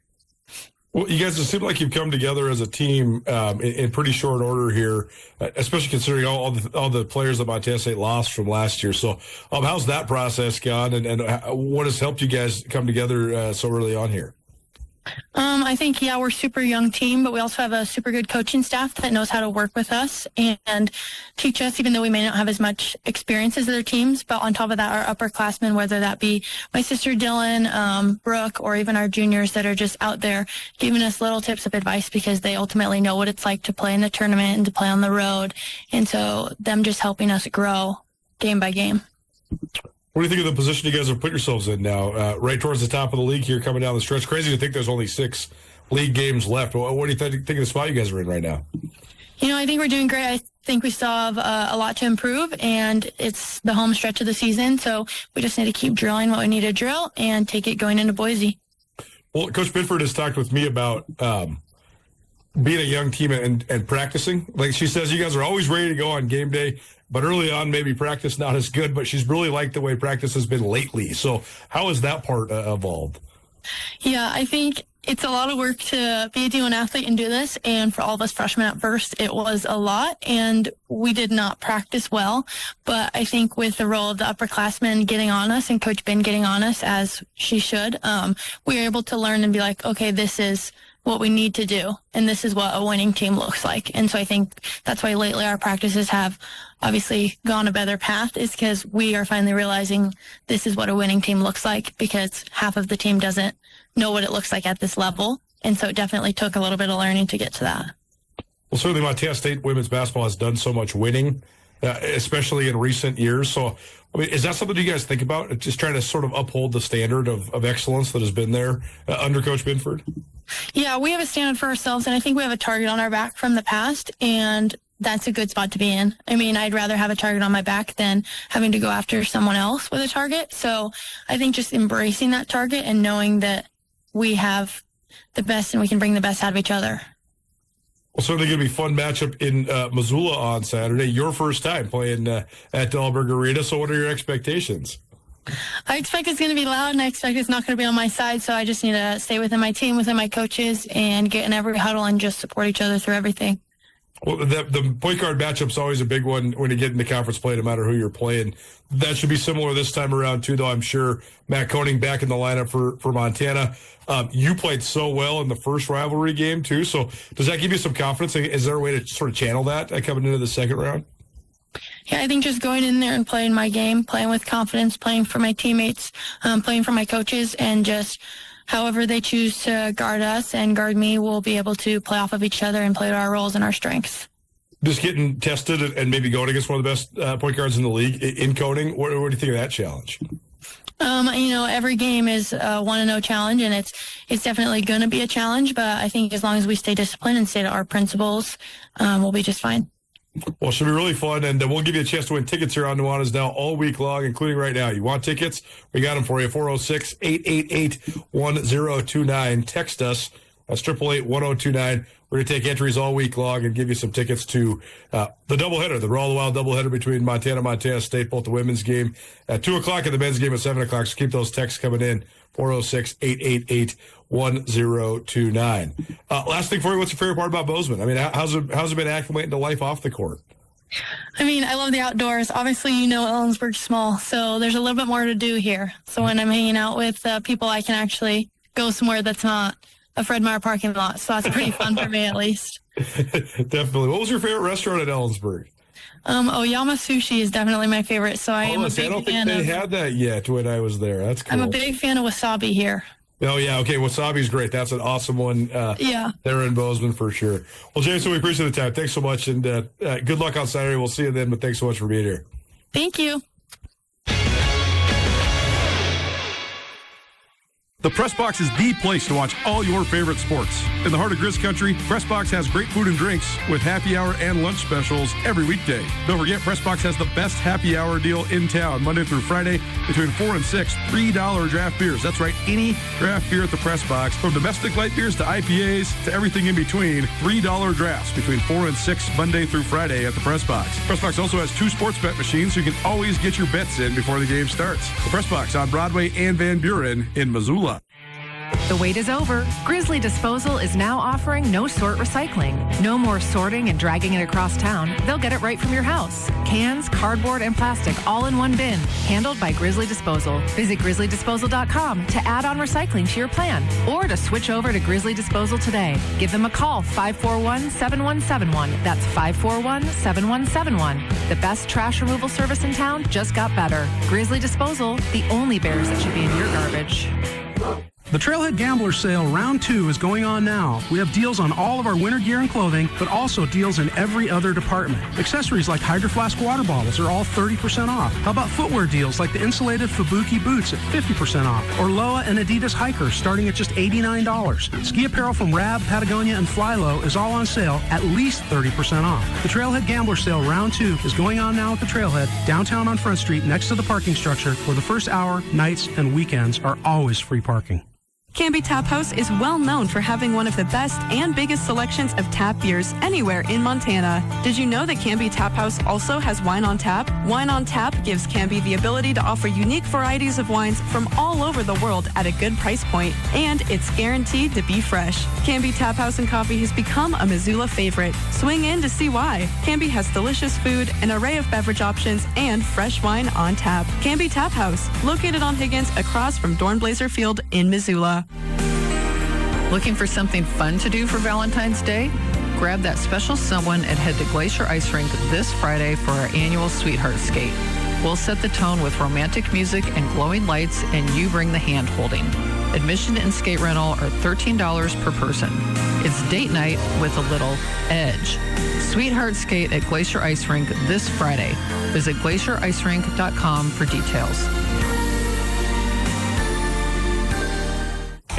Well, you guys, it seem like you've come together as a team in pretty short order here, especially considering all the players that Montana State lost from last year. So how's that process gone, and what has helped you guys come together so early on here? I think, we're a super young team, but we also have a super good coaching staff that knows how to work with us and teach us, even though we may not have as much experience as other teams. But on top of that, our upperclassmen, whether that be my sister Dylan, Brooke, or even our juniors that are just out there giving us little tips of advice because they ultimately know what it's like to play in a tournament and to play on the road. And so them just helping us grow game by game. What do you think of the position you guys have put yourselves in now? Right towards the top of the league here coming down the stretch. Crazy to think there's only 6 league games left. What do you think of the spot you guys are in right now? I think we're doing great. I think we still have a lot to improve, and it's the home stretch of the season. So we just need to keep drilling what we need to drill and take it going into Boise. Well, Coach Binford has talked with me about being a young team and practicing. Like she says, you guys are always ready to go on game day. But early on, maybe practice not as good, but she's really liked the way practice has been lately. So how has that part evolved? Yeah, I think it's a lot of work to be a D1 athlete and do this. And for all of us freshmen at first, it was a lot. And we did not practice well. But I think with the role of the upperclassmen getting on us and Coach Ben getting on us, as she should, we were able to learn and be like, okay, this is what we need to do, and this is what a winning team looks like. And so I think that's why lately our practices have obviously gone a better path, is because we are finally realizing this is what a winning team looks like, because half of the team doesn't know what it looks like at this level. And so it definitely took a little bit of learning to get to that. Well, certainly Montana State women's basketball has done so much winning, especially in recent years. So, I mean, is that something you guys think about, just trying to sort of uphold the standard of excellence that has been there under Coach Binford? Yeah, we have a standard for ourselves, and I think we have a target on our back from the past, and that's a good spot to be in. I mean, I'd rather have a target on my back than having to go after someone else with a target. So I think just embracing that target and knowing that we have the best and we can bring the best out of each other. Well, certainly going to be a fun matchup in Missoula on Saturday. Your first time playing at Dahlberg Arena. So what are your expectations? I expect it's going to be loud, and I expect it's not going to be on my side, so I just need to stay within my team, within my coaches, and get in every huddle and just support each other through everything. Well, the point guard matchup's always a big one when you get into conference play, no matter who you're playing. That should be similar this time around, too, though, I'm sure. Matt Koenig back in the lineup for Montana. You played so well in the first rivalry game, too, so does that give you some confidence? Is there a way to sort of channel that coming into the second round? Yeah, I think just going in there and playing my game, playing with confidence, playing for my teammates, playing for my coaches, and just however they choose to guard us and guard me, we'll be able to play off of each other and play to our roles and our strengths. Just getting tested and maybe going against one of the best point guards in the league in Koenig, what do you think of that challenge? Every game is a 1-0 challenge, and it's definitely going to be a challenge, but I think as long as we stay disciplined and stay to our principles, we'll be just fine. Well, it should be really fun, and we'll give you a chance to win tickets here on Nuanez Now all week long, including right now. You want tickets? We got them for you. 406-888-1029. Text us. That's 888-1029. We're going to take entries all week long and give you some tickets to the doubleheader, the Raw the Wild doubleheader between Montana State, both the women's game at 2 o'clock and the men's game at 7 o'clock. So keep those texts coming in. 406-888-1029. Last thing for you, what's your favorite part about Bozeman? I mean, how's it been acclimating to life off the court? I mean, I love the outdoors. Obviously, Ellensburg's small, so there's a little bit more to do here. So when I'm hanging out with people, I can actually go somewhere that's not a Fred Meyer parking lot, so that's pretty fun for me at least. Definitely. What was your favorite restaurant at Ellensburg? Oyama Sushi is definitely my favorite, so I am a big fan I don't think they had that yet when I was there. That's cool. I'm a big fan of wasabi here. Oh, yeah. Okay. Wasabi's great. That's an awesome one. Yeah. There in Bozeman for sure. Well, Jason, we appreciate the time. Thanks so much. And good luck on Saturday. We'll see you then, but thanks so much for being here. Thank you. The Press Box is the place to watch all your favorite sports. In the heart of Grizz Country, Press Box has great food and drinks with happy hour and lunch specials every weekday. Don't forget, Press Box has the best happy hour deal in town, Monday through Friday, between 4 and 6, $3 draft beers. That's right, any draft beer at the Press Box, from domestic light beers to IPAs to everything in between, $3 drafts between 4 and 6, Monday through Friday at the Press Box. Press Box also has 2 sports bet machines, so you can always get your bets in before the game starts. The Press Box on Broadway and Van Buren in Missoula. The wait is over. Grizzly Disposal is now offering no-sort recycling. No more sorting and dragging it across town. They'll get it right from your house. Cans, cardboard, and plastic all in one bin. Handled by Grizzly Disposal. Visit grizzlydisposal.com to add on recycling to your plan or to switch over to Grizzly Disposal today. Give them a call, 541-7171. That's 541-7171. The best trash removal service in town just got better. Grizzly Disposal, the only bears that should be in your garbage. The Trailhead Gambler Sale Round 2 is going on now. We have deals on all of our winter gear and clothing, but also deals in every other department. Accessories like Hydro Flask water bottles are all 30% off. How about footwear deals like the insulated Fubuki boots at 50% off? Or Loa and Adidas hikers starting at just $89. Ski apparel from Rab, Patagonia, and Flylow is all on sale at least 30% off. The Trailhead Gambler Sale Round 2 is going on now at the Trailhead, downtown on Front Street next to the parking structure, where the first hour, nights, and weekends are always free parking. Canby Tap House is well known for having one of the best and biggest selections of tap beers anywhere in Montana. Did you know that Canby Tap House also has wine on tap? Wine on Tap gives Canby the ability to offer unique varieties of wines from all over the world at a good price point, and it's guaranteed to be fresh. Canby Tap House and Coffee has become a Missoula favorite. Swing in to see why. Canby has delicious food, an array of beverage options, and fresh wine on tap. Canby Tap House, located on Higgins across from Dornblazer Field in Missoula. Looking for something fun to do for Valentine's Day? Grab that special someone and head to Glacier Ice Rink this Friday for our annual Sweetheart Skate. We'll set the tone with romantic music and glowing lights, and you bring the hand-holding. Admission and skate rental are $13 per person. It's date night with a little edge. Sweetheart Skate at Glacier Ice Rink this Friday. Visit glacierIcerink.com for details.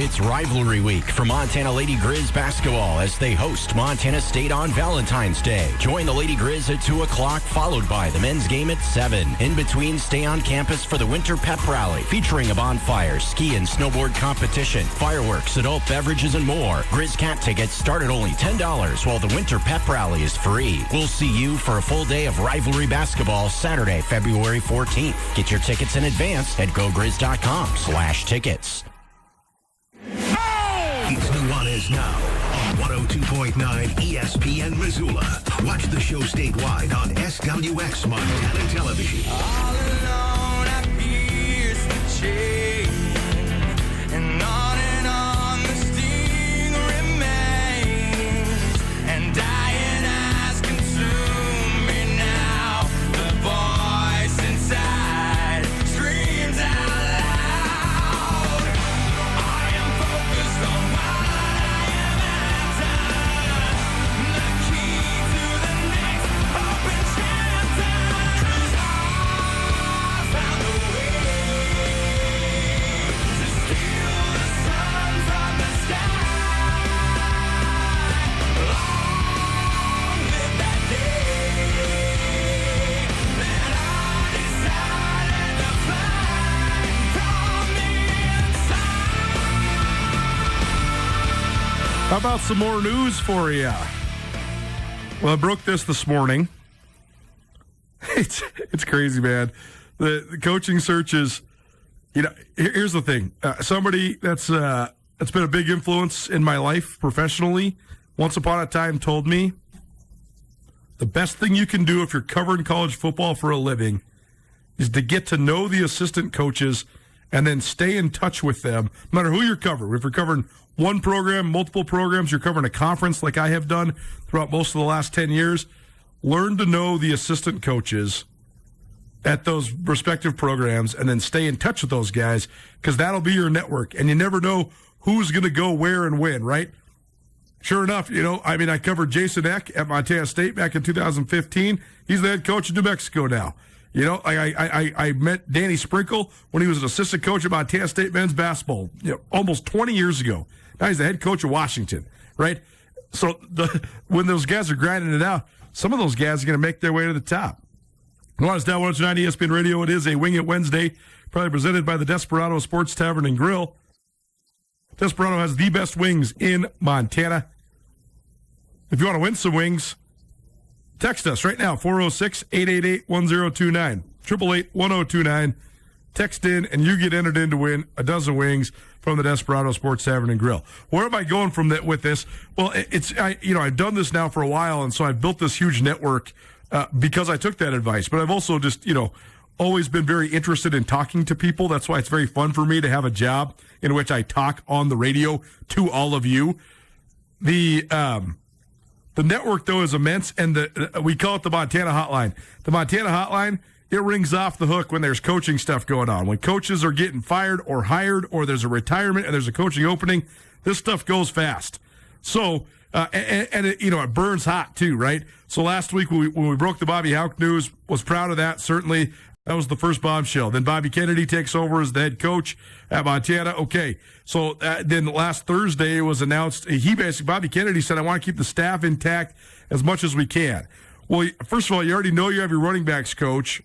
It's rivalry week for Montana Lady Grizz basketball as they host Montana State on Valentine's Day. Join the Lady Grizz at 2 o'clock, followed by the men's game at 7. In between, stay on campus for the Winter Pep Rally, featuring a bonfire, ski and snowboard competition, fireworks, adult beverages, and more. Grizz Cat tickets start at only $10, while the Winter Pep Rally is free. We'll see you for a full day of rivalry basketball Saturday, February 14th. Get your tickets in advance at gogrizz.com/tickets. It's Nuanez Now on 102.9 ESPN Missoula. Watch the show statewide on SWX Montana Television. All alone, I pierce the chain, and on the sting remains, and dying eyes consume me now. The voice inside screams out loud. I am focused on what I am after, the key to the next open chapter. 'Cause I found a way to steal the sun from the sky. Long live that day that I decided to fly from the inside. How about some more news for you? Well, I broke this morning. It's crazy, man. The coaching searches, here's the thing. Somebody that's been a big influence in my life professionally, once upon a time told me, the best thing you can do if you're covering college football for a living is to get to know the assistant coaches and then stay in touch with them, no matter who you're covering. If you're covering one program, multiple programs, you're covering a conference like I have done throughout most of the last 10 years, learn to know the assistant coaches at those respective programs and then stay in touch with those guys, because that'll be your network. And you never know who's going to go where and when, right? Sure enough, I covered Jason Eck at Montana State back in 2015. He's the head coach of New Mexico now. I met Danny Sprinkle when he was an assistant coach at Montana State men's basketball, almost 20 years ago. Now he's the head coach of Washington, right? So when those guys are grinding it out, some of those guys are going to make their way to the top. Nuanez Now, 109 ESPN Radio. It is a Wing It Wednesday, probably presented by the Desperado Sports Tavern and Grill. Desperado has the best wings in Montana. If you want to win some wings, text us right now, 406-888-1029, 888-1029. Text in, and you get entered in to win a dozen wings from the Desperado Sports Tavern and Grill. Where am I going with this? Well, I've done this now for a while, and so I've built this huge network because I took that advice. But I've also just, always been very interested in talking to people. That's why it's very fun for me to have a job in which I talk on the radio to all of you. The network, though, is immense, and we call it the Montana Hotline. The Montana Hotline, it rings off the hook when there's coaching stuff going on. When coaches are getting fired or hired, or there's a retirement and there's a coaching opening, this stuff goes fast. So, it burns hot too, right? So last week when we broke the Bobby Hauck news, was proud of that, certainly. That was the first bombshell. Then Bobby Kennedy takes over as the head coach at Montana. Okay, so then last Thursday it was announced, Bobby Kennedy said, I want to keep the staff intact as much as we can. Well, first of all, you already know you have your running backs coach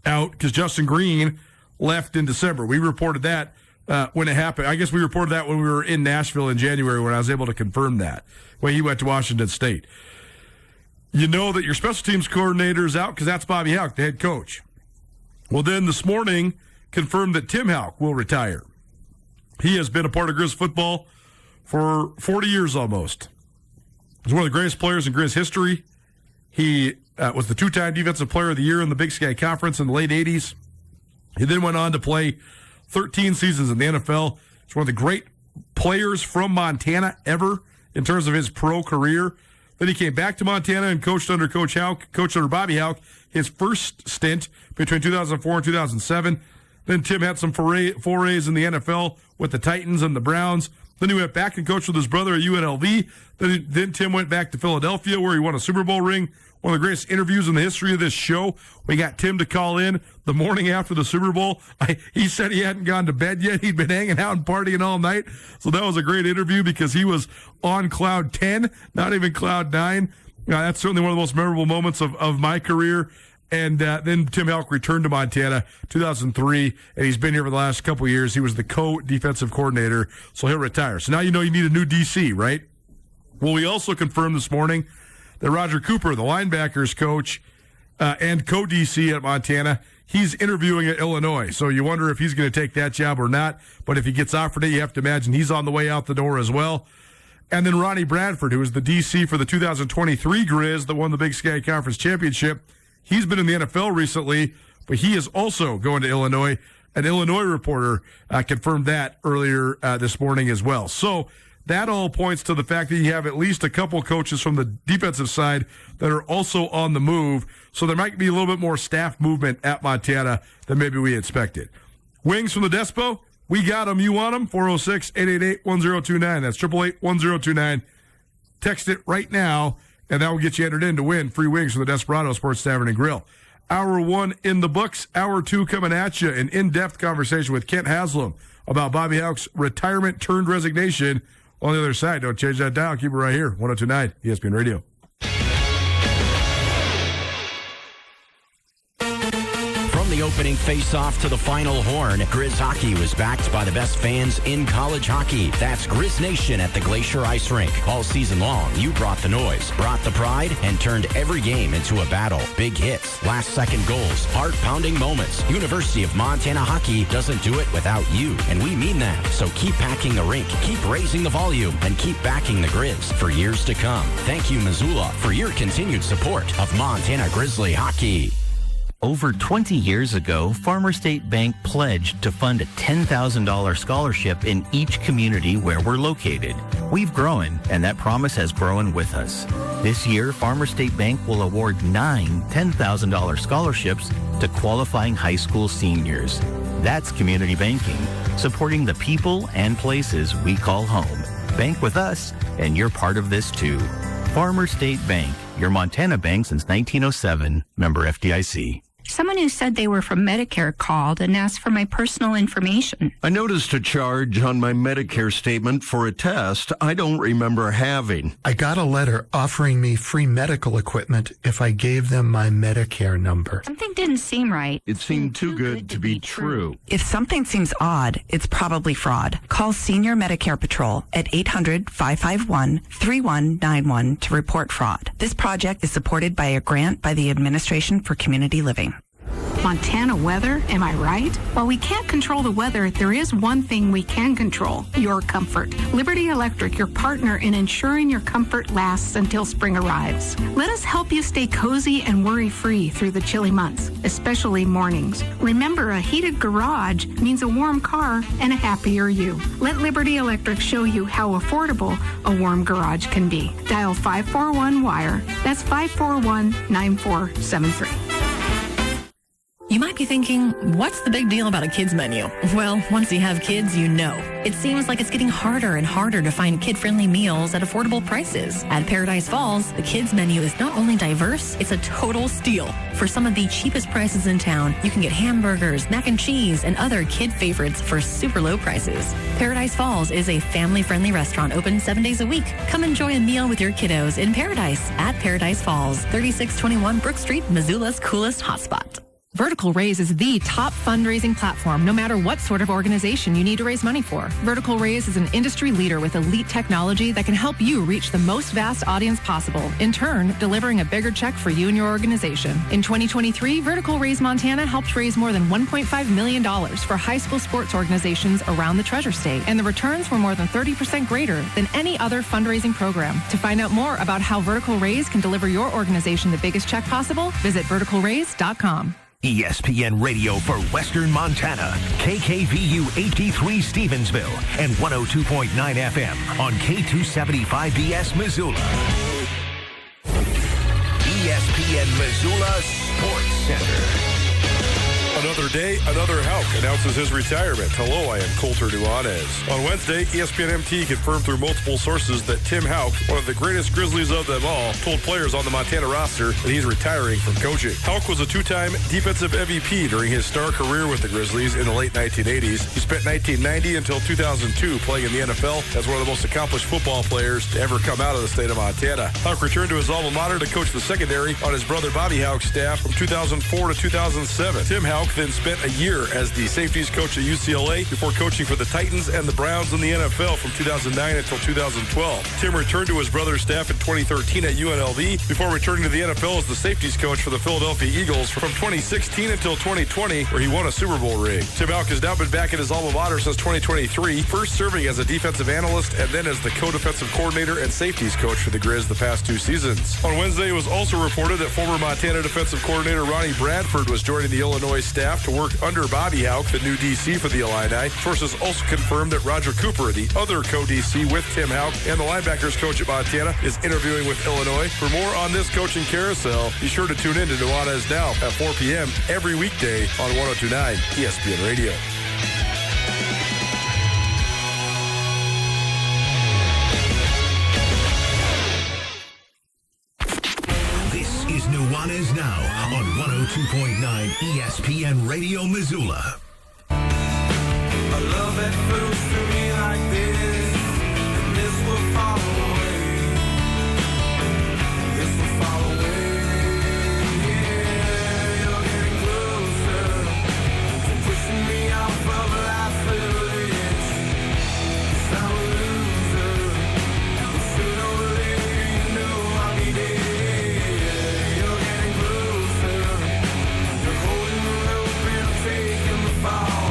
out because Justin Green left in December. We reported that when it happened. I guess we reported that when we were in Nashville in January when I was able to confirm that, when he went to Washington State. You know that your special teams coordinator is out because that's Bobby Hauck, the head coach. Well, then this morning confirmed that Tim Hauck will retire. He has been a part of Grizz football for 40 years almost. He's one of the greatest players in Grizz history. He was the two-time Defensive Player of the Year in the Big Sky Conference in the late 80s. He then went on to play 13 seasons in the NFL. He's one of the great players from Montana ever in terms of his pro career. Then he came back to Montana and coached under Coach Hauck, coached under Bobby Hauck, his first stint between 2004 and 2007. Then Tim had some forays in the NFL with the Titans and the Browns. Then he went back and coached with his brother at UNLV. Then Tim went back to Philadelphia, where he won a Super Bowl ring. One of the greatest interviews in the history of this show. We got Tim to call in the morning after the Super Bowl. He said he hadn't gone to bed yet. He'd been hanging out and partying all night. So that was a great interview because he was on cloud 10, not even cloud 9. That's certainly one of the most memorable moments of my career. And then Tim Hauck returned to Montana 2003, and he's been here for the last couple of years. He was the co-defensive coordinator, so he'll retire. So now you know you need a new DC, right? Well, we also confirmed this morning that Roger Cooper, the linebackers coach and co-DC at Montana, he's interviewing at Illinois. So you wonder if he's going to take that job or not. But if he gets offered it, you have to imagine he's on the way out the door as well. And then Ronnie Bradford, who was the DC for the 2023 Grizz that won the Big Sky Conference Championship. He's been in the NFL recently, but he is also going to Illinois. An Illinois reporter confirmed that earlier this morning as well. So that all points to the fact that you have at least a couple coaches from the defensive side that are also on the move. So there might be a little bit more staff movement at Montana than maybe we expected. Wings from the Despo, we got them. You want them? 406-888-1029. That's 888-1029. Text it right now, and that will get you entered in to win free wings from the Desperado Sports Tavern and Grill. Hour 1 in the books. Hour 2 coming at you. An in-depth conversation with Kent Haslam about Bobby Hauck's retirement turned resignation. On the other side, don't change that dial. Keep it right here. 102.9 ESPN Radio. From the opening face-off to the final horn, Grizz Hockey was backed by the best fans in college hockey. That's Grizz Nation at the Glacier Ice Rink. All season long, you brought the noise, brought the pride, and turned every game into a battle. Big hits, last-second goals, heart-pounding moments. University of Montana Hockey doesn't do it without you, and we mean that. So keep packing the rink, keep raising the volume, and keep backing the Grizz for years to come. Thank you, Missoula, for your continued support of Montana Grizzly Hockey. Over 20 years ago, Farmer State Bank pledged to fund a $10,000 scholarship in each community where we're located. We've grown, and that promise has grown with us. This year, Farmer State Bank will award 9 $10,000 scholarships to qualifying high school seniors. That's community banking, supporting the people and places we call home. Bank with us, and you're part of this too. Farmer State Bank, your Montana bank since 1907, member FDIC. Someone who said they were from Medicare called and asked for my personal information. I noticed a charge on my Medicare statement for a test I don't remember having. I got a letter offering me free medical equipment if I gave them my Medicare number. Something didn't seem right. It seemed too good to be true. If something seems odd, it's probably fraud. Call Senior Medicare Patrol at 800-551-3191 to report fraud. This project is supported by a grant by the Administration for Community Living. Montana weather, am I right? While we can't control the weather, there is one thing we can control, your comfort. Liberty Electric, your partner in ensuring your comfort lasts until spring arrives. Let us help you stay cozy and worry-free through the chilly months, especially mornings. Remember, a heated garage means a warm car and a happier you. Let Liberty Electric show you how affordable a warm garage can be. Dial 541-WIRE. That's 541-9473. You might be thinking, what's the big deal about a kids menu? Well, once you have kids, you know. It seems like it's getting harder and harder to find kid-friendly meals at affordable prices. At Paradise Falls, the kids menu is not only diverse, it's a total steal. For some of the cheapest prices in town, you can get hamburgers, mac and cheese, and other kid favorites for super low prices. Paradise Falls is a family-friendly restaurant open 7 days a week. Come enjoy a meal with your kiddos in Paradise at Paradise Falls, 3621 Brook Street, Missoula's coolest hotspot. Vertical Raise is the top fundraising platform, no matter what sort of organization you need to raise money for. Vertical Raise is an industry leader with elite technology that can help you reach the most vast audience possible, in turn, delivering a bigger check for you and your organization. In 2023, Vertical Raise Montana helped raise more than $1.5 million for high school sports organizations around the Treasure State, and the returns were more than 30% greater than any other fundraising program. To find out more about how Vertical Raise can deliver your organization the biggest check possible, visit verticalraise.com. ESPN Radio for Western Montana, KKVU HD3 Stevensville, and 102.9 FM on K275BS Missoula. ESPN Missoula Sports Center. Another day, another Houck announces his retirement. Hello, I am Coulter Nuanez. On Wednesday, ESPN MT confirmed through multiple sources that Tim Houck, one of the greatest Grizzlies of them all, told players on the Montana roster that he's retiring from coaching. Houck was a two-time defensive MVP during his star career with the Grizzlies in the late 1980s. He spent 1990 until 2002 playing in the NFL as one of the most accomplished football players to ever come out of the state of Montana. Houck returned to his alma mater to coach the secondary on his brother Bobby Houck's staff from 2004 to 2007. Tim Houck then spent a year as the safeties coach at UCLA before coaching for the Titans and the Browns in the NFL from 2009 until 2012. Tim returned to his brother's staff in 2013 at UNLV before returning to the NFL as the safeties coach for the Philadelphia Eagles from 2016 until 2020, where he won a Super Bowl ring. Tim Houck has now been back at his alma mater since 2023, first serving as a defensive analyst and then as the co-defensive coordinator and safeties coach for the Grizz the past 2 seasons. On Wednesday, it was also reported that former Montana defensive coordinator Ronnie Bradford was joining the Illinois staff to work under Bobby Houck, the new DC for the Illini. Sources also confirmed that Roger Cooper, the other co-DC with Tim Houck and the linebackers coach at Montana, is interviewing with Illinois. For more on this coaching carousel, be sure to tune in to Nuanez Now at 4 p.m. every weekday on 102.9 ESPN Radio. This is Nuanez Now on 102.9 ESPN Radio Missoula. A love that flows through me like this, and this will fall away. This will fall away. Yeah, you're getting closer to pushing me off of life's little edge. 'Cause I'm a loser, and sooner or later you know I'll be dead. You're getting closer, you're holding the rope and I'm taking the fall.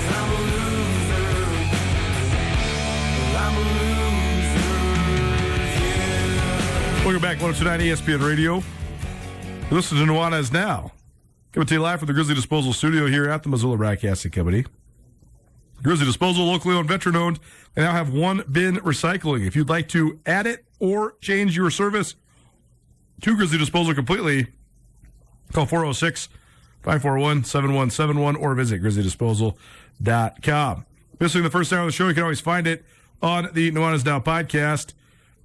I'm a loser, Welcome back, 102.9 ESPN Radio. Listen to Nuanez Now. Coming to you live from the Grizzly Disposal Studio here at the Missoula Broadcasting Company. Grizzly Disposal, locally owned, veteran-owned. They now have one bin recycling. If you'd like to add it or change your service to Grizzly Disposal completely, call 406-541-7171 or visit grizzlydisposal.com. Missing the first hour of the show, you can always find it on the Nuanez Now podcast,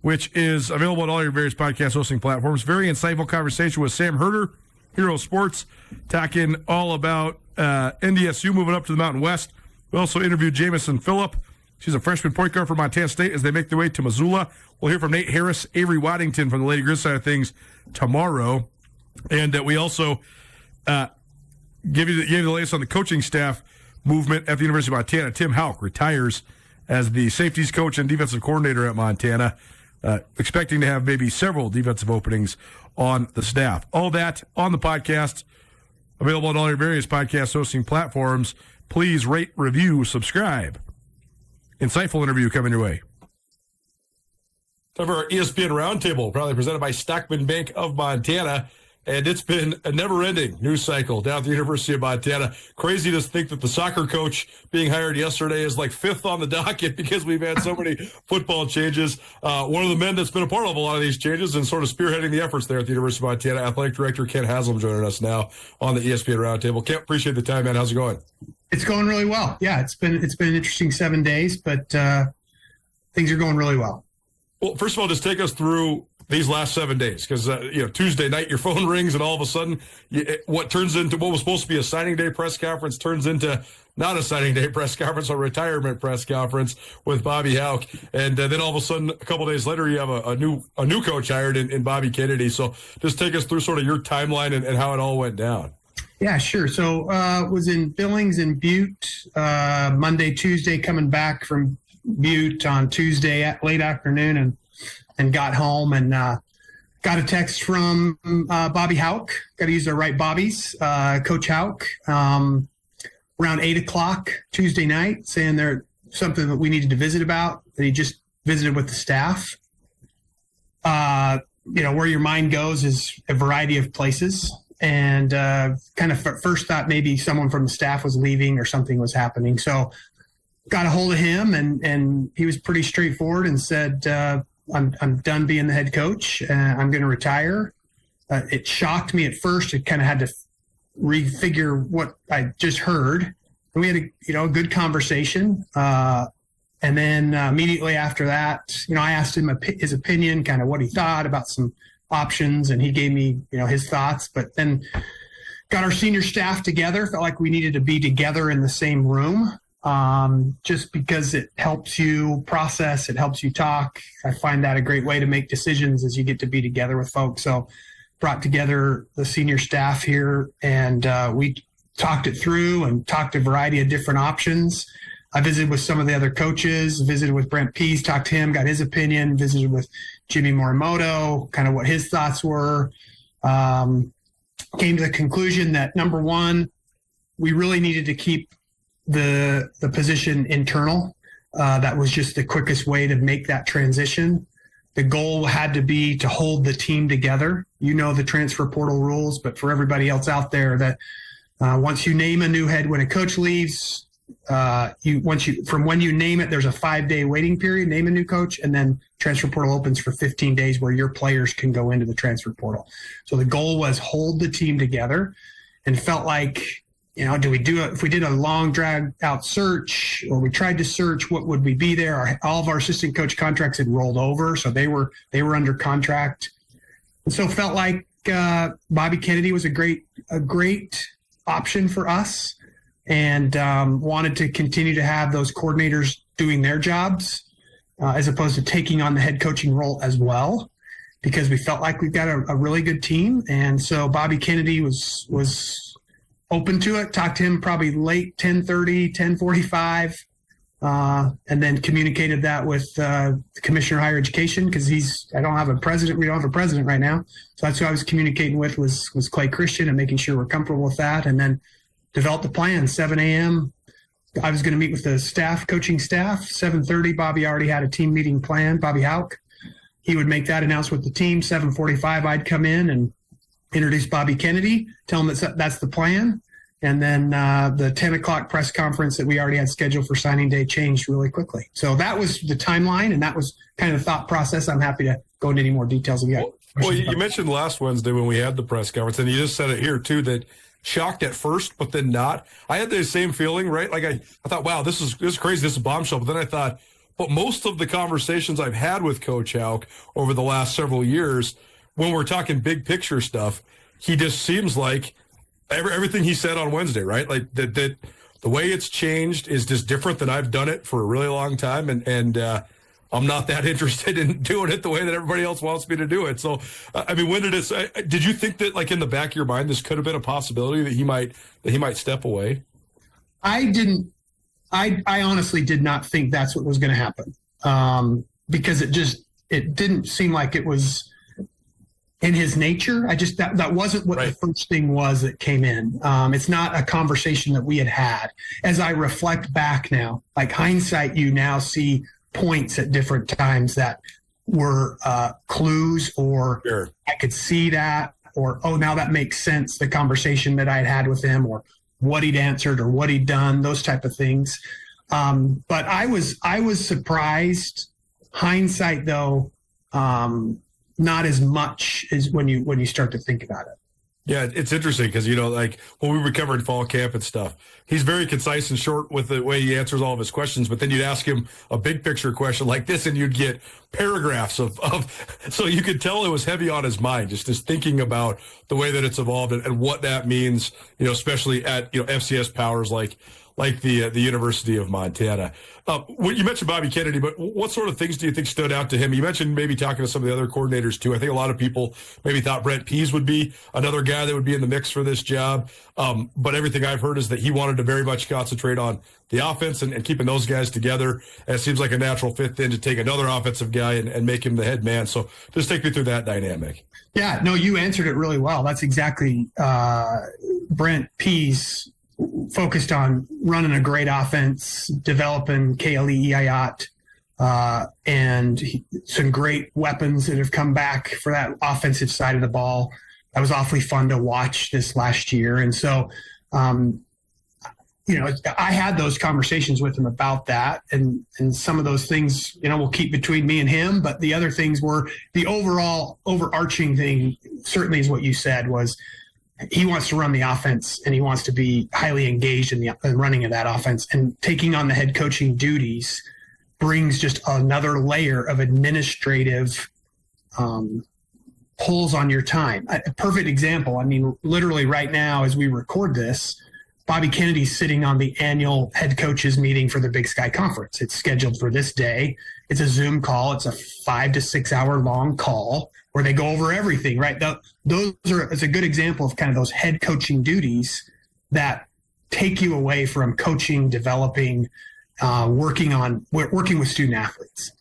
which is available on all your various podcast hosting platforms. Very insightful conversation with Sam Herder, Hero Sports, talking all about NDSU moving up to the Mountain West. We also interviewed Jamison Phillip. She's a freshman point guard for Montana State as they make their way to Missoula. We'll hear from Nate Harris, Avery Waddington from the Lady Grizz side of things tomorrow. And we also gave you the latest on the coaching staff movement at the University of Montana. Tim Houck retires as the safeties coach and defensive coordinator at Montana, expecting to have maybe several defensive openings on the staff. All that on the podcast, available on all your various podcast hosting platforms. Please rate, review, subscribe. Insightful interview coming your way. Time for our ESPN Roundtable, proudly presented by Stockman Bank of Montana. And it's been a never-ending news cycle down at the University of Montana. Crazy to think that the soccer coach being hired yesterday is like fifth on the docket because we've had so many football changes. One of the men that's been a part of a lot of these changes and sort of spearheading the efforts there at the University of Montana, Athletic Director Kent Haslam joining us now on the ESPN Roundtable. Kent, appreciate the time, man. How's it going? It's going really well. Yeah, it's been an interesting 7 days, but things are going really well. Well, first of all, just take us through these last 7 days, because Tuesday night your phone rings and all of a sudden what turns into what was supposed to be a signing day press conference turns into not a signing day press conference, a retirement press conference with Bobby Houck, and then all of a sudden a couple days later you have a new coach hired in Bobby Kennedy. So just take us through sort of your timeline and how it all went down. Yeah, sure. So was in Billings and Butte Monday, Tuesday, coming back from Butte on Tuesday at late afternoon, and got home and got a text from Bobby Houck. Got to use the right Bobbies. Coach Houck, around 8 o'clock Tuesday night, saying there's something that we needed to visit about, that he just visited with the staff. Where your mind goes is a variety of places. And kind of first thought maybe someone from the staff was leaving or something was happening. So got a hold of him, and he was pretty straightforward and said, I'm done being the head coach. I'm going to retire. It shocked me at first. It kind of had to refigure what I just heard. And we had a good conversation. And then immediately after that, I asked him his opinion, kind of what he thought about some options, and he gave me, his thoughts. But then got our senior staff together. Felt like we needed to be together in the same room. Just because it helps you process, it helps you talk. I find that a great way to make decisions as you get to be together with folks. So brought together the senior staff here, and we talked it through and talked a variety of different options. I visited with some of the other coaches, visited with Brent Pease, talked to him, got his opinion, visited with Jimmy Morimoto, kind of what his thoughts were. Came to the conclusion that, number one, we really needed to keep the position internal. That was just the quickest way to make that transition. The goal had to be to hold the team together. The transfer portal rules, but for everybody else out there, that once you name a new head, when a coach leaves, from when you name it, there's a 5-day waiting period, name a new coach, and then transfer portal opens for 15 days where your players can go into the transfer portal. So the goal was hold the team together, and felt like, do we do it? If we did a long drag out search, or we tried to search, what would we be there? All of our assistant coach contracts had rolled over, so they were under contract. And so felt like Bobby Kennedy was a great option for us, and wanted to continue to have those coordinators doing their jobs as opposed to taking on the head coaching role as well, because we felt like we've got a really good team. And so Bobby Kennedy was open to it. Talked to him probably late 10:30, 10:45, and then communicated that with the Commissioner of Higher Education, because I don't have a president. We don't have a president right now. So that's who I was communicating with was Clay Christian, and making sure we're comfortable with that. And then developed the plan. 7 a.m. I was going to meet with the coaching staff. 7:30, Bobby already had a team meeting planned. Bobby Houck, he would make that announcement with the team. 7:45, I'd come in and introduce Bobby Kennedy, tell him that's the plan. And then the 10 o'clock press conference that we already had scheduled for signing day changed really quickly. So that was the timeline, and that was kind of the thought process. I'm happy to go into any more details if you got Well, you mentioned last Wednesday when we had the press conference, and you just said it here too, that shocked at first, but then not. I had the same feeling, right? Like I thought, wow, this is crazy, this is a bombshell. But then I thought, but most of the conversations I've had with Coach Houck over the last several years, when we're talking big picture stuff, he just seems like everything he said on Wednesday, right? Like that the way it's changed is just different than I've done it for a really long time, and I'm not that interested in doing it the way that everybody else wants me to do it. So, I mean, when did you think that, like, in the back of your mind, this could have been a possibility that he might step away? I didn't. I honestly did not think that's what was going to happen, because it didn't seem like it was in his nature. That wasn't what the first thing was that came in. It's not a conversation that we had. As I reflect back now, like hindsight, you now see points at different times that were clues, or I could see that, or, oh, now that makes sense, the conversation that I'd had with him, or what he'd answered or what he'd done, those type of things. But I was surprised. Hindsight, though, not as much as when you start to think about it. Yeah, it's interesting because, like when we were covering fall camp and stuff, he's very concise and short with the way he answers all of his questions. But then you'd ask him a big picture question like this, and you'd get paragraphs of so you could tell it was heavy on his mind, just thinking about the way that it's evolved and what that means, especially at FCS powers like the University of Montana. You mentioned Bobby Kennedy, but what sort of things do you think stood out to him? You mentioned maybe talking to some of the other coordinators too. I think a lot of people maybe thought Brent Pease would be another guy that would be in the mix for this job. But everything I've heard is that he wanted to very much concentrate on the offense and keeping those guys together. And it seems like a natural fit then to take another offensive guy and make him the head man. So just take me through that dynamic. Yeah, no, you answered it really well. That's exactly Brent Pease focused on running a great offense, developing KLE Iot, and some great weapons that have come back for that offensive side of the ball. That was awfully fun to watch this last year. And so, I had those conversations with him about that, and some of those things, we'll keep between me and him. But the other things were the overall overarching thing, certainly is what you said, was he wants to run the offense, and he wants to be highly engaged in the running of that offense. And taking on the head coaching duties brings just another layer of administrative pulls on your time. A perfect example, I mean, literally right now as we record this, Bobby Kennedy's sitting on the annual head coaches meeting for the Big Sky Conference. It's scheduled for this day. It's a Zoom call. It's a 5 to 6 hour long call where they go over everything, right? It's a good example of kind of those head coaching duties that take you away from coaching, developing, working with student athletes.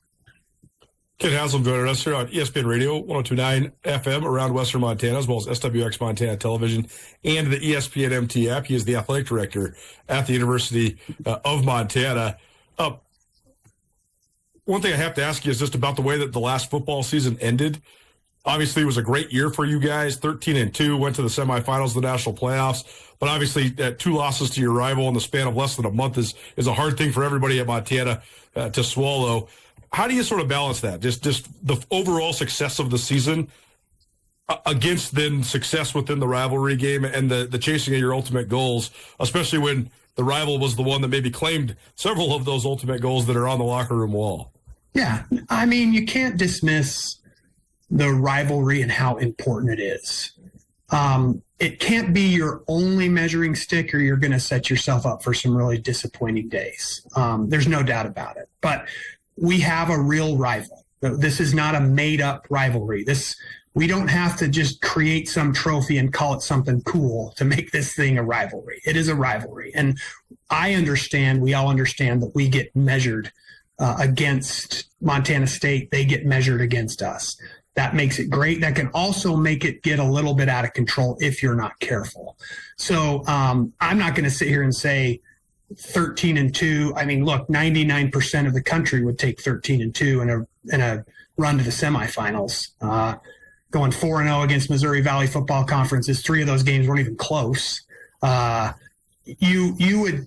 Ken Haslam joining us here on ESPN Radio, 102.9 FM around Western Montana, as well as SWX Montana Television and the ESPN MT app. He is the athletic director at the University of Montana. One thing I have to ask you is just about the way that the last football season ended. Obviously, it was a great year for you guys, 13-2, went to the semifinals of the national playoffs. But obviously, 2 losses to your rival in the span of less than a month is a hard thing for everybody at Montana to swallow. How do you sort of balance that? Just the overall success of the season against then success within the rivalry game and the chasing of your ultimate goals, especially when the rival was the one that maybe claimed several of those ultimate goals that are on the locker room wall. Yeah, I mean, you can't dismiss the rivalry and how important it is. It can't be your only measuring stick, or you're going to set yourself up for some really disappointing days. There's no doubt about it. But we have a real rival. This is not a made-up rivalry. We don't have to just create some trophy and call it something cool to make this thing a rivalry. It is a rivalry. And we all understand that we get measured against Montana State. They get measured against us. That makes it great. That can also make it get a little bit out of control if you're not careful. So I'm not going to sit here and say 13-2. I mean, look, 99% of the country would take 13-2 in a run to the semifinals. going 4-0 against Missouri Valley Football Conferences. 3 of those games weren't even close. You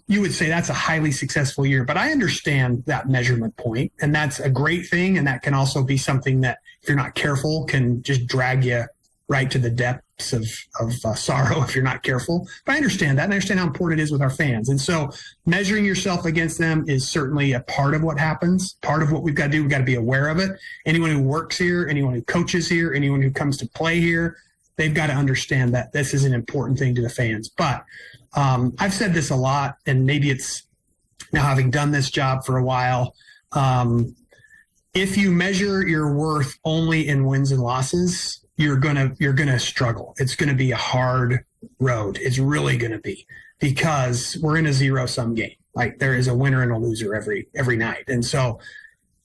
would say that's a highly successful year, but I understand that measurement point, and that's a great thing. And that can also be something that, if you're not careful, can just drag you right to the depths of sorrow if you're not careful. But I understand that, and I understand how important it is with our fans. And so measuring yourself against them is certainly a part of what happens, part of what we've got to do. We've got to be aware of it. Anyone who works here, anyone who coaches here, anyone who comes to play here, they've got to understand that this is an important thing to the fans. But I've said this a lot, and maybe it's now having done this job for a while. If you measure your worth only in wins and losses, you're gonna struggle. It's gonna be a hard road. It's really gonna be, because we're in a zero-sum game. Like, there is a winner and a loser every night, and so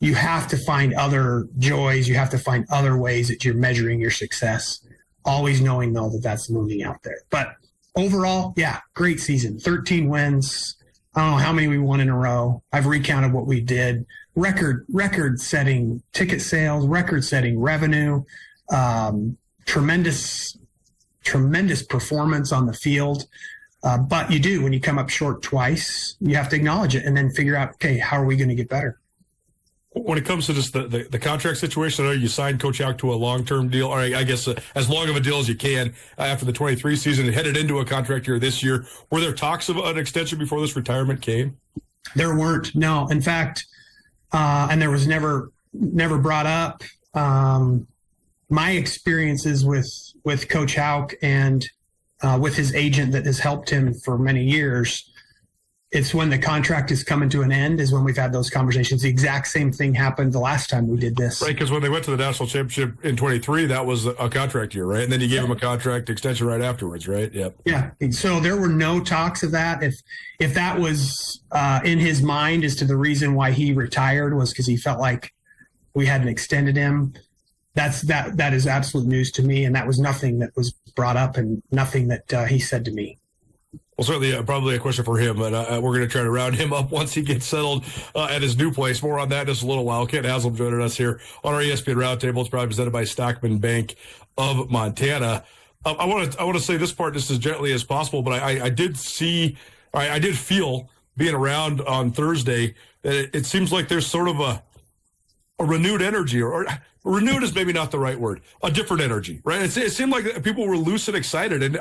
you have to find other joys. You have to find other ways that you're measuring your success. Always knowing, though, that that's looming out there. But overall, yeah, great season. 13 wins. I don't know how many we won in a row. I've recounted what we did. Record-setting ticket sales, record-setting revenue, tremendous performance on the field. But you do, when you come up short twice, you have to acknowledge it and then figure out, okay, how are we going to get better? When it comes to just the contract situation, I know you signed Coach Houck to a long-term deal, or I guess as long of a deal as you can after the 23 season, and headed into a contract year this year. Were there talks of an extension before this retirement came? There weren't, no. In fact, and there was never brought up. My experiences with Coach Houck and with his agent that has helped him for many years, it's when the contract is coming to an end is when we've had those conversations. The exact same thing happened the last time we did this. Right, because when they went to the national championship in 23, that was a contract year, right? And then you gave him a contract extension right afterwards, right? Yep. Yeah. So there were no talks of that. If that was in his mind as to the reason why he retired was because he felt like we hadn't extended him, that is absolute news to me. And that was nothing that was brought up and nothing that he said to me. Well, certainly probably a question for him, and we're going to try to round him up once he gets settled at his new place. More on that in just a little while. Kent Haslam joining us here on our ESPN Roundtable. It's probably presented by Stockman Bank of Montana. I want to say this part just as gently as possible, but I did feel being around on Thursday that it seems like there's sort of a renewed energy, or renewed is maybe not the right word, a different energy, right? It seemed like people were loose and excited. And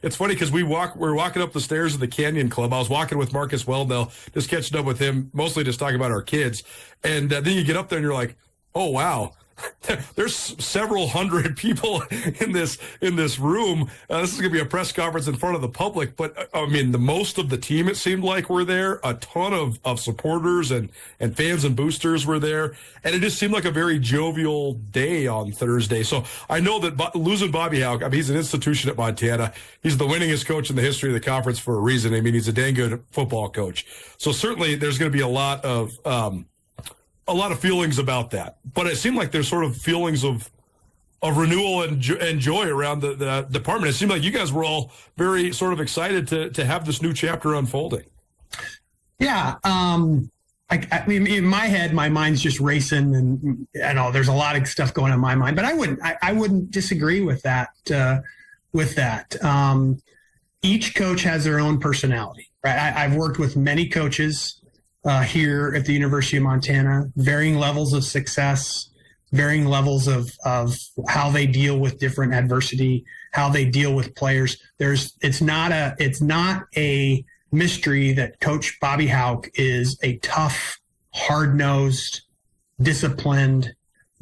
it's funny because we're walking up the stairs of the Canyon Club. I was walking with Marcus Weldell, just catching up with him, mostly just talking about our kids. And then you get up there and you're like, oh, wow. There's several hundred people in this room. This is going to be a press conference in front of the public, but I mean, the most of the team, it seemed like, were there. A ton of supporters and fans and boosters were there, and it just seemed like a very jovial day on Thursday. So I know that losing Bobby Houck, I mean, he's an institution at Montana. He's the winningest coach in the history of the conference for a reason. I mean, he's a dang good football coach. So certainly there's going to be a lot of feelings about that, but it seemed like there's sort of feelings of renewal and joy around the department. It seemed like you guys were all very sort of excited to have this new chapter unfolding. Yeah. I mean, in my head, my mind's just racing, and I know there's a lot of stuff going on in my mind, but I wouldn't disagree with that. Each coach has their own personality, right? I've worked with many coaches here at the University of Montana, varying levels of success, varying levels of how they deal with different adversity, how they deal with players. It's not a mystery that Coach Bobby Houck is a tough, hard-nosed, disciplined,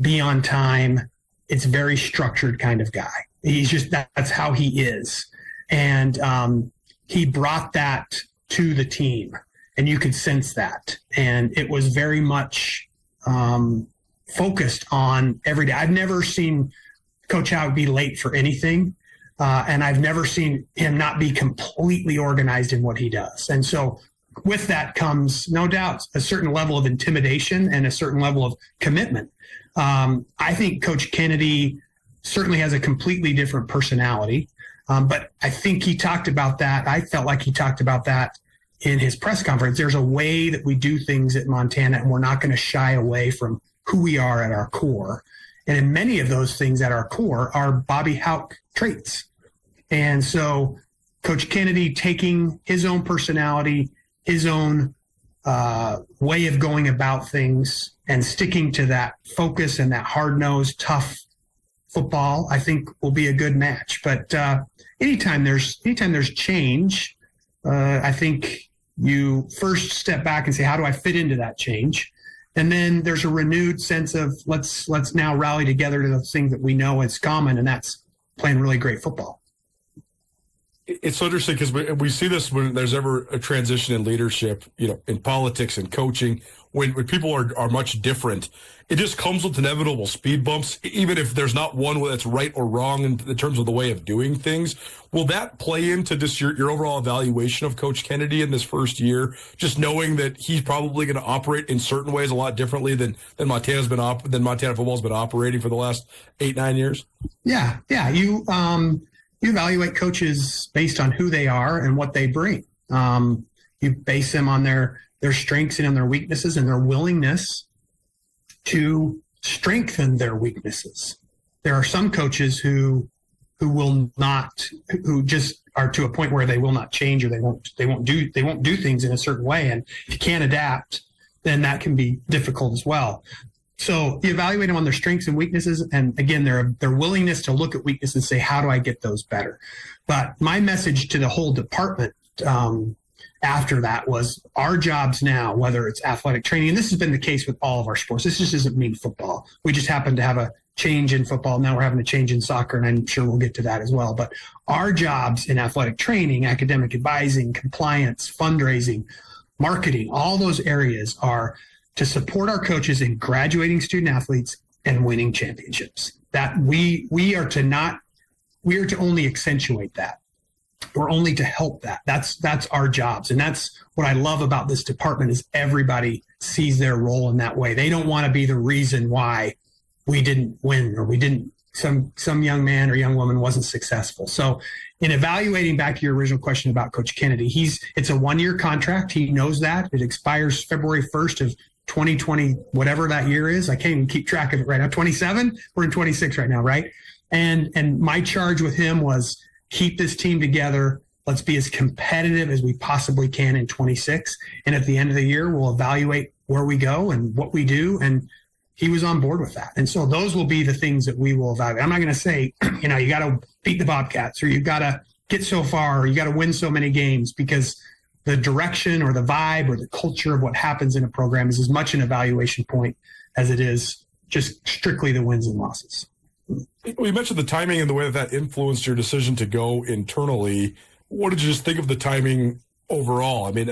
be on time. It's very structured kind of guy. He's just, that's how he is. And he brought that to the team. And you could sense that. And it was very much focused on every day. I've never seen Coach Houck be late for anything. And I've never seen him not be completely organized in what he does. And so with that comes, no doubt, a certain level of intimidation and a certain level of commitment. I think Coach Kennedy certainly has a completely different personality. But I think he talked about that. I felt like he talked about that in his press conference. There's a way that we do things at Montana, and we're not going to shy away from who we are at our core. And in many of those things at our core are Bobby Hauck traits. And so Coach Kennedy taking his own personality, his own way of going about things, and sticking to that focus and that hard-nosed, tough football, I think will be a good match. But anytime there's change, I think you first step back and say, how do I fit into that change? And then there's a renewed sense of let's now rally together to those things that we know is common, and that's playing really great football. It's interesting because we see this when there's ever a transition in leadership, in politics and coaching, when people are much different. It just comes with inevitable speed bumps, even if there's not one that's right or wrong in terms of the way of doing things. Will that play into just your overall evaluation of Coach Kennedy in this first year, just knowing that he's probably going to operate in certain ways a lot differently than Montana football's been operating for the last 8-9 years? Yeah. You evaluate coaches based on who they are and what they bring. You base them on their strengths and on their weaknesses and their willingness to strengthen their weaknesses. There are some coaches who just are to a point where they will not change, or they won't do things in a certain way. And if you can't adapt, then that can be difficult as well. So you evaluate them on their strengths and weaknesses, and again, their willingness to look at weaknesses and say, how do I get those better? But my message to the whole department after that was our jobs now, whether it's athletic training, and this has been the case with all of our sports. This just doesn't mean football. We just happen to have a change in football. Now we're having a change in soccer, and I'm sure we'll get to that as well. But our jobs in athletic training, academic advising, compliance, fundraising, marketing, all those areas are to support our coaches in graduating student athletes and winning championships. That we are to only accentuate that. We're only to help that. That's our jobs. And that's what I love about this department is everybody sees their role in that way. They don't want to be the reason why we didn't win, or some young man or young woman wasn't successful. So in evaluating, back to your original question about Coach Kennedy, it's a 1-year contract. He knows that. It expires February 1st of 2020, whatever that year is. I can't even keep track of it right now. 27? We're in 26 right now, right? And my charge with him was keep this team together. Let's be as competitive as we possibly can in 26. And at the end of the year, we'll evaluate where we go and what we do. And he was on board with that. And so those will be the things that we will evaluate. I'm not going to say, you got to beat the Bobcats, or you've got to get so far, or you got to win so many games, because the direction or the vibe or the culture of what happens in a program is as much an evaluation point as it is just strictly the wins and losses. We mentioned the timing and the way that influenced your decision to go internally. What did you just think of the timing overall? I mean,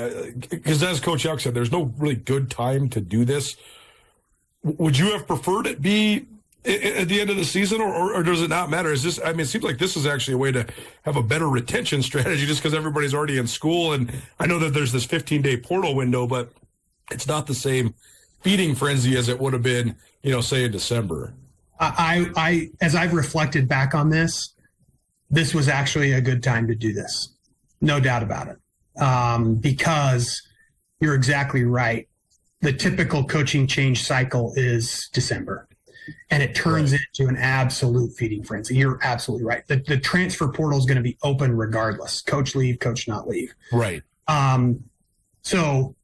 because as Coach Hauck said, there's no really good time to do this. Would you have preferred it be at the end of the season, or does it not matter? It seems like this is actually a way to have a better retention strategy just because everybody's already in school. And I know that there's this 15-day portal window, but it's not the same feeding frenzy as it would have been, say in December. I as I've reflected back on this was actually a good time to do this. No doubt about it. Because you're exactly right. The typical coaching change cycle is December, and it turns into an absolute feeding frenzy. You're absolutely right. The transfer portal is going to be open regardless. Coach leave, coach not leave. Right. So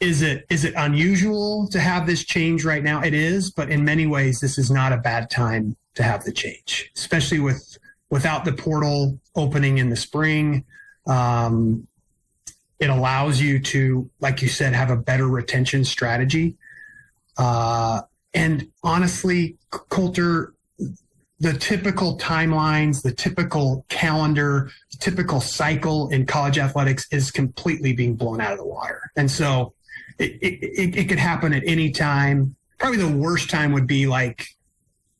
is it unusual to have this change right now? It is, but in many ways, this is not a bad time to have the change, especially without the portal opening in the spring. It allows you to, like you said, have a better retention strategy. And honestly, Coulter, the typical timelines, the typical calendar, the typical cycle in college athletics is completely being blown out of the water. And so it could happen at any time. Probably the worst time would be like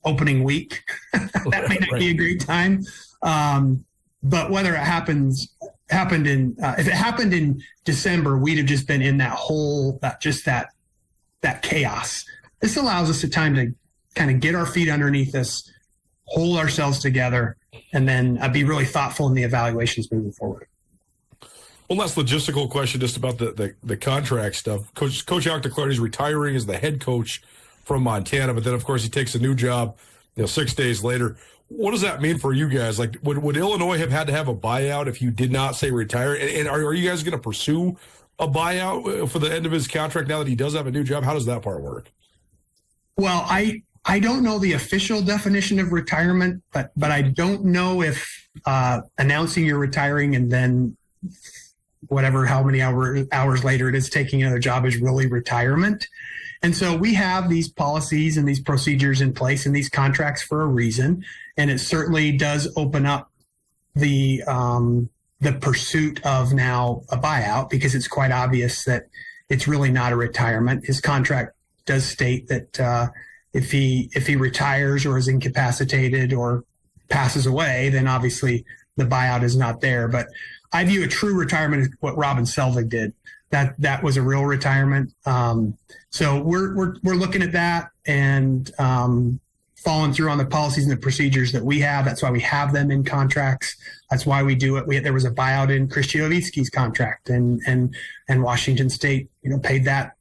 opening week. That may not be a great time. But whether it happened in if it happened in December, we'd have just been in that whole that chaos. This allows us the time to kind of get our feet underneath us, hold ourselves together, and then be really thoughtful in the evaluations moving forward. One last logistical question just about the contract stuff. Coach Hauck declared he's retiring as the head coach from Montana. But then, of course, he takes a new job, 6 days later. What does that mean for you guys? Like, would Illinois have had to have a buyout if you did not say retire? And are you guys going to pursue a buyout for the end of his contract now that he does have a new job? How does that part work? Well, I don't know the official definition of retirement, but I don't know if announcing you're retiring and then how many hours later it is taking another job is really retirement. And so we have these policies and these procedures in place and these contracts for a reason. And it certainly does open up the pursuit of now a buyout, because it's quite obvious that it's really not a retirement. His contract does state that if he retires or is incapacitated or passes away, then obviously the buyout is not there. But I view a true retirement as what Robin Selvig did. That was a real retirement. So we're looking at that and following through on the policies and the procedures that we have. That's why we have them in contracts. That's why we do it. There was a buyout in Chris Chiovitsky's contract, and Washington State, paid that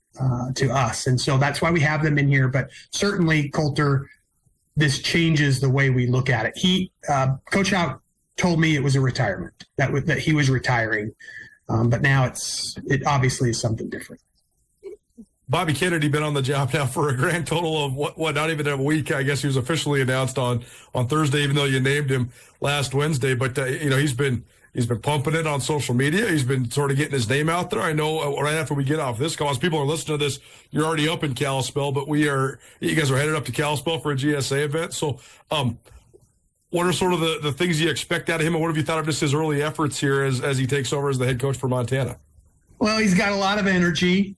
to us, and so that's why we have them in here. But certainly, Coulter, this changes the way we look at it. Coach Houck told me it was a retirement, that he was retiring. But now it obviously is something different. Bobby Kennedy been on the job now for a grand total of what not even a week. I guess he was officially announced on Thursday, even though you named him last Wednesday. But he's been pumping it on social media. He's been sort of getting his name out there. I know right after we get off this call, as people are listening to this, you're already up in Kalispell, but you guys are headed up to Kalispell for a GSA event. So, what are sort of the things you expect out of him, and what have you thought of just his early efforts here as he takes over as the head coach for Montana? Well, he's got a lot of energy.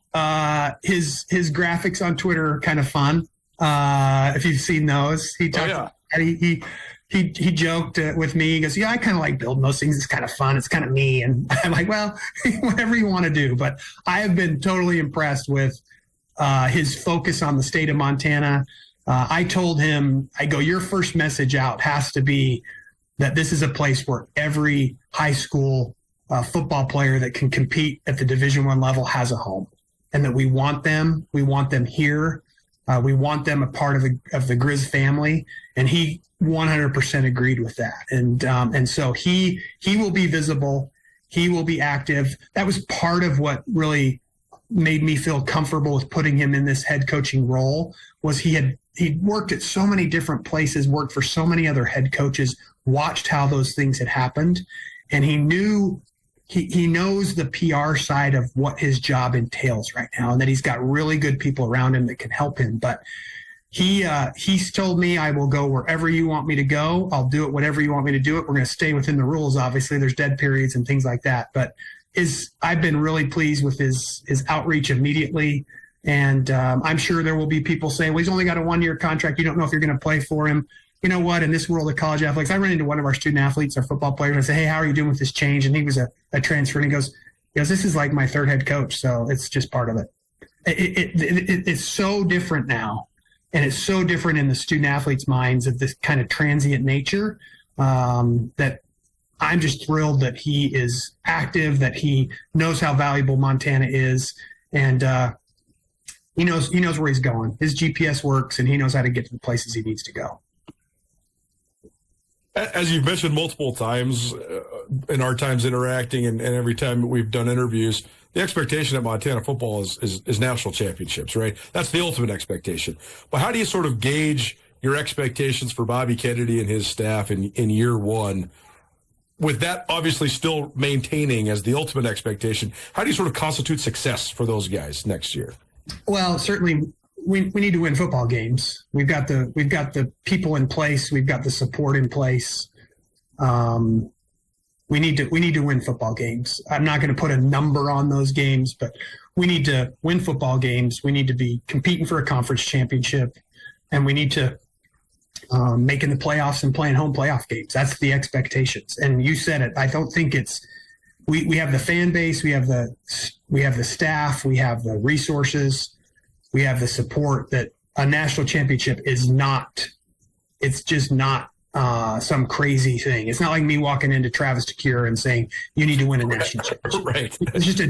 His graphics on Twitter are kind of fun. If you've seen those, he joked with me. He goes, "Yeah, I kind of like building those things. It's kind of fun. It's kind of me." And I'm like, "Well, whatever you want to do." But I have been totally impressed with his focus on the state of Montana. I told him, I go, "Your first message out has to be that this is a place where every high school football player that can compete at the Division I level has a home, and that we want them. We want them here. We want them a part of the Grizz family." And he 100% agreed with that. And so he will be visible. He will be active. That was part of what really made me feel comfortable with putting him in this head coaching role. Was he'd worked at so many different places, worked for so many other head coaches, watched how those things had happened, and he knew. He knows the PR side of what his job entails right now, and that he's got really good people around him that can help him. But he's told me, "I will go wherever you want me to go. I'll do it whatever you want me to do it. We're going to stay within the rules. Obviously, there's dead periods and things like that." But I've been really pleased with his outreach immediately, and I'm sure there will be people saying, "Well, he's only got a 1-year contract. You don't know if you're going to play for him." You know what? In this world of college athletics, I ran into one of our student athletes, our football players, and I said, "Hey, how are you doing with this change?" And he was a transfer, and he goes, "This is like my third head coach, so it's just part of it." It's so different now, and it's so different in the student athletes' minds of this kind of transient nature, that I'm just thrilled that he is active, that he knows how valuable Montana is, and he knows where he's going. His GPS works, and he knows how to get to the places he needs to go. As you've mentioned multiple times in our times interacting and every time we've done interviews, the expectation at Montana football is national championships, right? That's the ultimate expectation. But how do you sort of gauge your expectations for Bobby Kennedy and his staff in year one, with that obviously still maintaining as the ultimate expectation? How do you sort of constitute success for those guys next year? Well, certainly we need to win football games. We've got the people in place. We've got the support in place. We need to win football games. I'm not going to put a number on those games, but we need to win football games. We need to be competing for a conference championship, and we need to making the playoffs and playing home playoff games. That's the expectations. And you said it. I don't think it's. We have the fan base. We have the staff. We have the resources. We have the support that a national championship is not. It's just not some crazy thing. It's not like me walking into Travis DeCure and saying you need to win a national championship. Right. That's just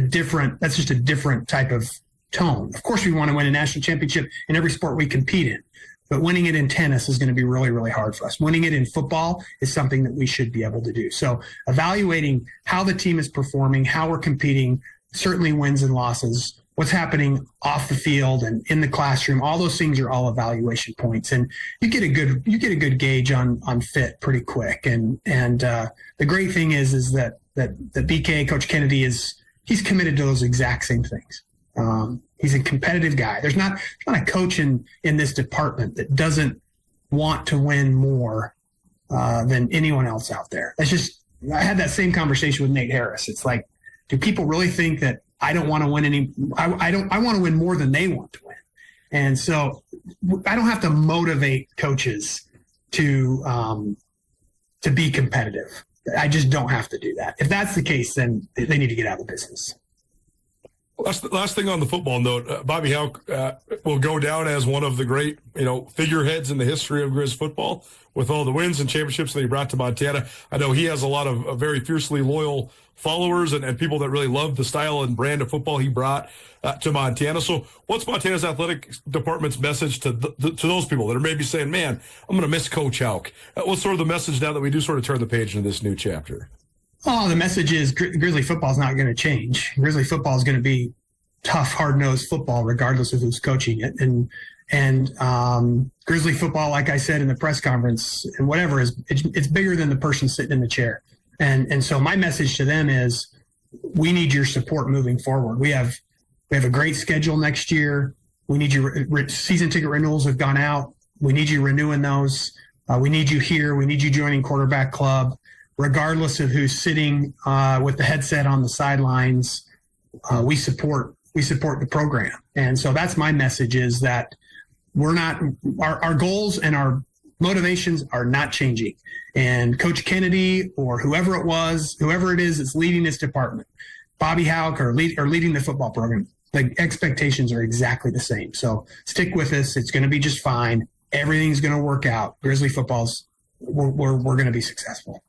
a different type of tone. Of course, we want to win a national championship in every sport we compete in, but winning it in tennis is going to be really, really hard for us. Winning it in football is something that we should be able to do. So evaluating how the team is performing, how we're competing, certainly wins and losses, what's happening off the field and in the classroom, all those things are all evaluation points. And you get a good gauge on fit pretty quick. And the great thing is that BK, Coach Kennedy, he's committed to those exact same things. He's a competitive guy. There's not a coach in this department that doesn't want to win more than anyone else out there. That's just, I had that same conversation with Nate Harris. It's like, do people really think that I don't want to win I want to win more than they want to win. And so I don't have to motivate coaches to be competitive. I just don't have to do that. If that's the case, then they need to get out of the business. Last thing on the football note, Bobby Houck will go down as one of the great, figureheads in the history of Grizz football with all the wins and championships that he brought to Montana. I know he has a lot of very fiercely loyal followers and people that really love the style and brand of football he brought to Montana. So what's Montana's athletic department's message to those people that are maybe saying, man, I'm going to miss Coach Houck? What's sort of the message now that we do sort of turn the page into this new chapter? Oh, the message is Grizzly football is not going to change. Grizzly football is going to be tough, hard-nosed football, regardless of who's coaching it. And Grizzly football, like I said in the press conference, and whatever, it's bigger than the person sitting in the chair. And so my message to them is, we need your support moving forward. We have a great schedule next year. We need your season ticket renewals have gone out. We need you renewing those. We need you here. We need you joining Quarterback Club. Regardless of who's sitting with the headset on the sidelines, we support the program. And so that's my message, is that our goals and our motivations are not changing. And Coach Kennedy or whoever it is that's leading this department, Bobby Houck or leading the football program, the expectations are exactly the same. So stick with us. It's going to be just fine. Everything's going to work out. Grizzly football's, we're going to be successful.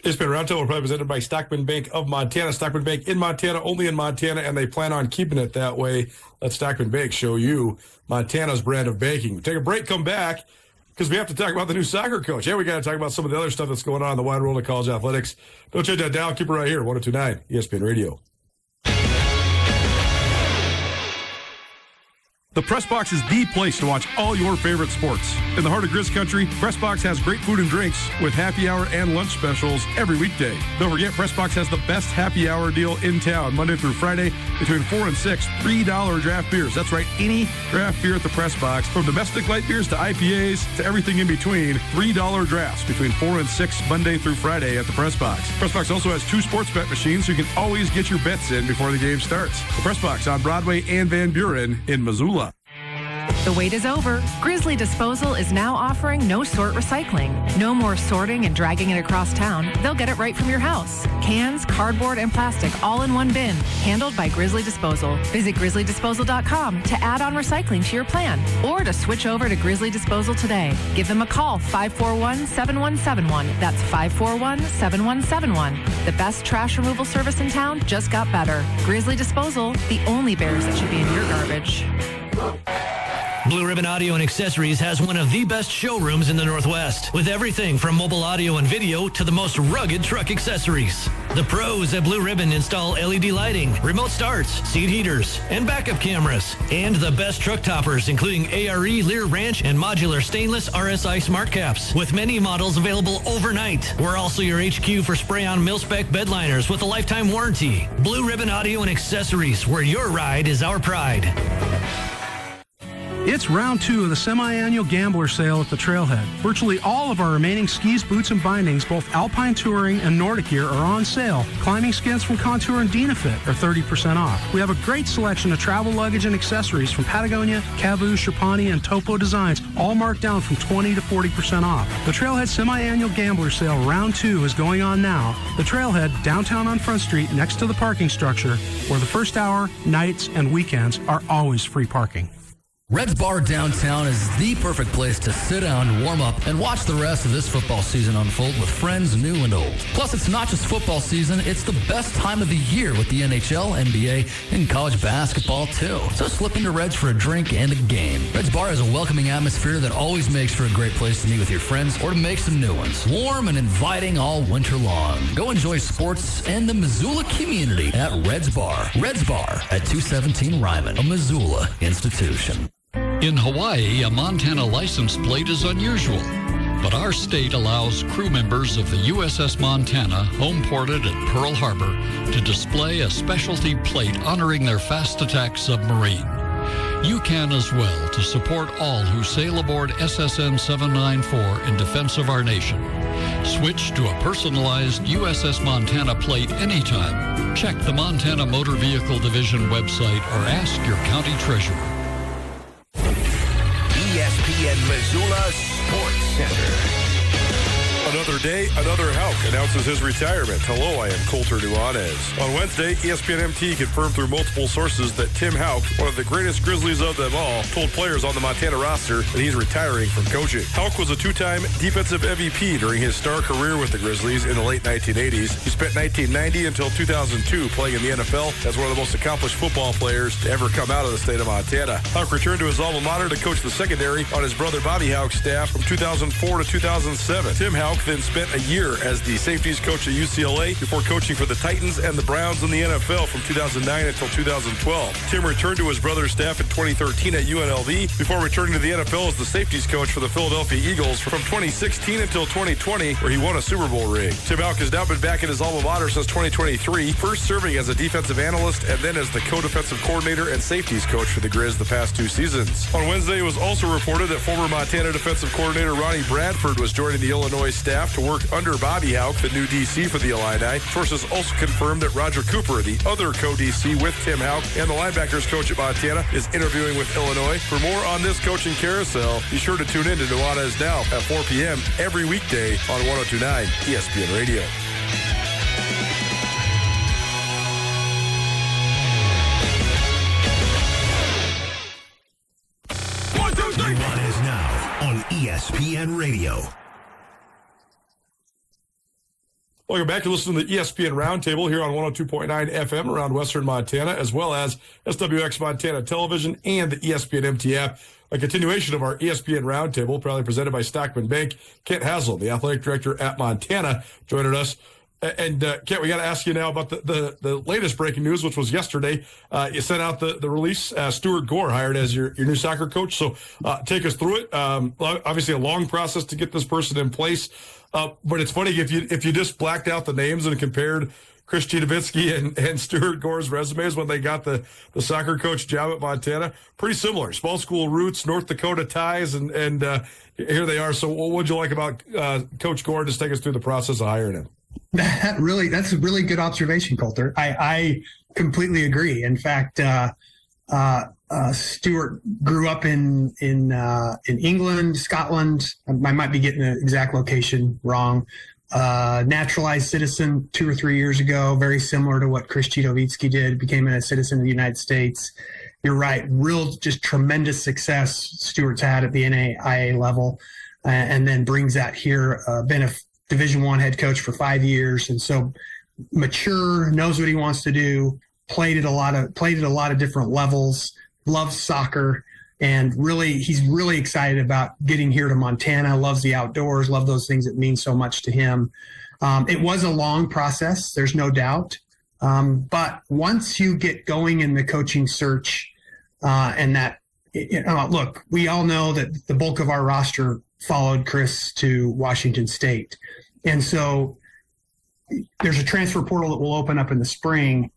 ESPN Roundtable presented by Stockman Bank of Montana. Stockman Bank in Montana, only in Montana, and they plan on keeping it that way. Let Stockman Bank show you Montana's brand of banking. We'll take a break, come back, because we have to talk about the new soccer coach. Yeah, we got to talk about some of the other stuff that's going on in the wide world of college athletics. Don't change that dial. Keep it right here, 102.9 ESPN Radio. The Press Box is the place to watch all your favorite sports. In the heart of Grizz country, Press Box has great food and drinks with happy hour and lunch specials every weekday. Don't forget, Press Box has the best happy hour deal in town, Monday through Friday, between 4 and 6, $3 draft beers. That's right, any draft beer at the Press Box, from domestic light beers to IPAs to everything in between. $3 drafts between 4 and 6, Monday through Friday at the Press Box. Press Box also has 2 sports bet machines, so you can always get your bets in before the game starts. The Press Box on Broadway and Van Buren in Missoula. The wait is over. Grizzly Disposal is now offering no-sort recycling. No more sorting and dragging it across town. They'll get it right from your house. Cans, cardboard, and plastic all in one bin. Handled by Grizzly Disposal. Visit grizzlydisposal.com to add on recycling to your plan or to switch over to Grizzly Disposal today. Give them a call, 541-7171. That's 541-7171. The best trash removal service in town just got better. Grizzly Disposal, the only bears that should be in your garbage. Blue Ribbon Audio and Accessories has one of the best showrooms in the Northwest, with everything from mobile audio and video to the most rugged truck accessories. The pros at Blue Ribbon install LED lighting, remote starts, seat heaters, and backup cameras, and the best truck toppers, including ARE, Lear Ranch, and modular stainless RSI smart caps, with many models available overnight. We're also your HQ for spray-on mil-spec bed liners with a lifetime warranty. Blue Ribbon Audio and Accessories, where your ride is our pride. It's round 2 of the semi-annual Gambler Sale at the Trailhead. Virtually all of our remaining skis, boots, and bindings, both Alpine Touring and Nordic gear, are on sale. Climbing skins from Contour and Dynafit are 30% off. We have a great selection of travel luggage and accessories from Patagonia, Cavu, Sherpani, and Topo Designs, all marked down from 20 to 40% off. The Trailhead semi-annual Gambler Sale round 2 is going on now. The Trailhead, downtown on Front Street, next to the parking structure, where the first hour, nights, and weekends are always free parking. Red's Bar downtown is the perfect place to sit down, warm up, and watch the rest of this football season unfold with friends new and old. Plus, it's not just football season, it's the best time of the year with the NHL, NBA, and college basketball too. So slip into Red's for a drink and a game. Red's Bar has a welcoming atmosphere that always makes for a great place to meet with your friends or to make some new ones. Warm and inviting all winter long. Go enjoy sports and the Missoula community at Red's Bar. Red's Bar at 217 Ryman, a Missoula institution. In Hawaii, a Montana license plate is unusual, but our state allows crew members of the USS Montana, home ported at Pearl Harbor, to display a specialty plate honoring their fast attack submarine. You can as well to support all who sail aboard SSN 794 in defense of our nation. Switch to a personalized USS Montana plate anytime. Check the Montana Motor Vehicle Division website or ask your county treasurer. ESPN Missoula Sports Center. Another day, another Houck announces his retirement. Hello, I am Colter Nuanez. On Wednesday, ESPN MT confirmed through multiple sources that Tim Houck, one of the greatest Grizzlies of them all, told players on the Montana roster that he's retiring from coaching. Houck was a two-time defensive MVP during his star career with the Grizzlies in the late 1980s. He spent 1990 until 2002 playing in the NFL as one of the most accomplished football players to ever come out of the state of Montana. Houck returned to his alma mater to coach the secondary on his brother Bobby Houck's staff from 2004 to 2007. Tim Houck then spent a year as the safeties coach at UCLA before coaching for the Titans and the Browns in the NFL from 2009 until 2012. Tim returned to his brother's staff in 2013 at UNLV before returning to the NFL as the safeties coach for the Philadelphia Eagles from 2016 until 2020, where he won a Super Bowl ring. Tim Houck has now been back at his alma mater since 2023, first serving as a defensive analyst and then as the co-defensive coordinator and safeties coach for the Grizz the past two seasons. On Wednesday, it was also reported that former Montana defensive coordinator Ronnie Bradford was joining the Illinois staff to work under Bobby Houck, the new DC for the Illini. Sources also confirmed that Roger Cooper, the other co-DC with Tim Houck and the linebackers coach at Montana, is interviewing with Illinois. For more on this coaching carousel, be sure to tune in to Nuanez Now at 4 p.m. every weekday on 102.9 ESPN Radio. Nuanez Now on ESPN Radio. Welcome back. You're listening to the ESPN Roundtable here on 102.9 FM around Western Montana, as well as SWX Montana Television and the ESPN MT app. A continuation of our ESPN Roundtable, proudly presented by Stockman Bank. Kent Hassel, the athletic director at Montana, joining us. And Kent, we got to ask you now about the latest breaking news, which was yesterday. You sent out the release. Stuart Gore hired as your new soccer coach. So take us through it. Obviously, a long process to get this person in place. But it's funny if you just blacked out the names and compared Chris Chidovitsky and Stuart Gore's resumes when they got the soccer coach job at Montana, pretty similar. Small school roots, North Dakota ties, and here they are. So what would you like about Coach Gore? Just take us through the process of hiring him. That's a really good observation, Colter. I completely agree. In fact, Stuart grew up in England, Scotland. I might be getting the exact location wrong. Naturalized citizen 2 or 3 years ago, very similar to what Chris Chidovitsky did, became a citizen of the United States. You're right. Real, just tremendous success Stuart's had at the NAIA level, and then brings that here, been a Division I head coach for 5 years. And so mature, knows what he wants to do, played at a lot of different levels, loves soccer, and he's really excited about getting here to Montana, loves the outdoors, love those things that mean so much to him. It was a long process, there's no doubt. But once you get going in the coaching search, look, we all know that the bulk of our roster followed Chris to Washington State. And so there's a transfer portal that will open up in the spring.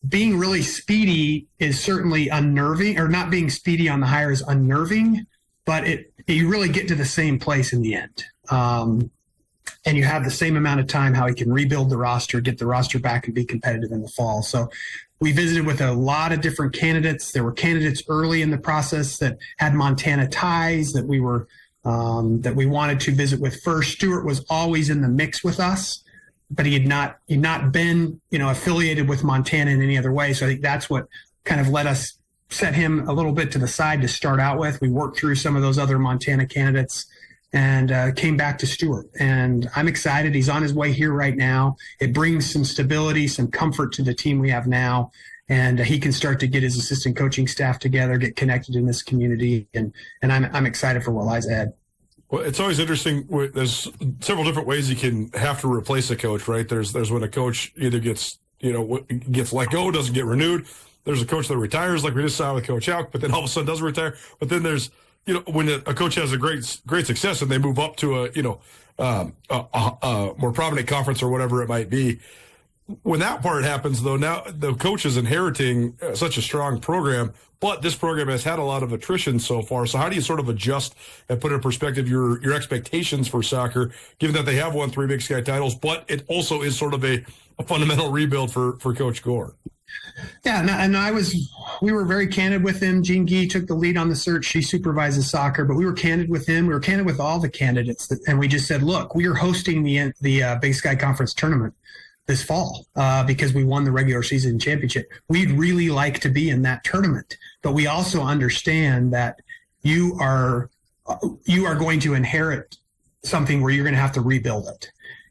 Being really speedy is certainly unnerving, or not being speedy on the hire is unnerving, but you really get to the same place in the end. And you have the same amount of time how he can rebuild the roster, get the roster back, and be competitive in the fall. So we visited with a lot of different candidates. There were candidates early in the process that had Montana ties that we wanted to visit with first. Stuart was always in the mix with us, but he had not been, affiliated with Montana in any other way. So I think that's what kind of let us set him a little bit to the side to start out with. We worked through some of those other Montana candidates and came back to Stewart. And I'm excited. He's on his way here right now. It brings some stability, some comfort to the team we have now. And he can start to get his assistant coaching staff together, get connected in this community. And I'm excited for what lies ahead. Well, it's always interesting. There's several different ways you can have to replace a coach, right? There's when a coach either gets let go, doesn't get renewed. There's a coach that retires, like we just saw with Coach Houck, but then all of a sudden doesn't retire. But then there's, when a coach has a great success and they move up to a more prominent conference or whatever it might be. When that part happens, though, now the coach is inheriting such a strong program, but this program has had a lot of attrition so far. So how do you sort of adjust and put in perspective your expectations for soccer, given that they have won 3 Big Sky titles, but it also is sort of a fundamental rebuild for Coach Gore? Yeah, and we were very candid with him. Jean Guy took the lead on the search. She supervises soccer, but we were candid with him. We were candid with all the candidates, and we just said, look, we are hosting the Big Sky Conference tournament this fall because we won the regular season championship. We'd really like to be in that tournament, but we also understand that you are going to inherit something where you're going to have to rebuild it.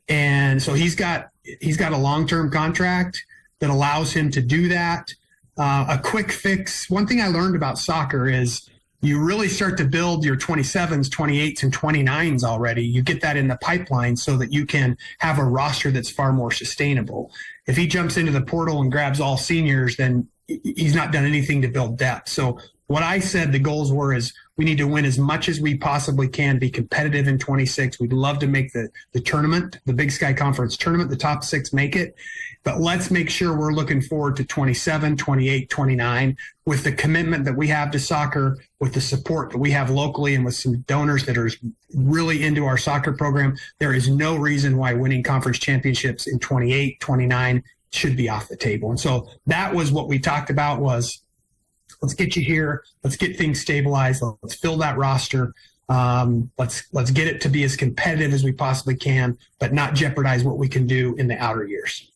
And so he's got a long-term contract that allows him to do that. A quick fix. One thing I learned about soccer is you really start to build your 27s, 28s, and 29s already. You get that in the pipeline so that you can have a roster that's far more sustainable. If he jumps into the portal and grabs all seniors, then he's not done anything to build depth. So what I said the goals were is we need to win as much as we possibly can, be competitive in 26. We'd love to make the tournament, the Big Sky Conference tournament, the top 6 make it. But let's make sure we're looking forward to 27, 28, 29 with the commitment that we have to soccer, with the support that we have locally, and with some donors that are really into our soccer program. There is no reason why winning conference championships in 28, 29 should be off the table. And so that was what we talked about was, let's get you here. Let's get things stabilized. Let's fill that roster. Let's get it to be as competitive as we possibly can, but not jeopardize what we can do in the outer years.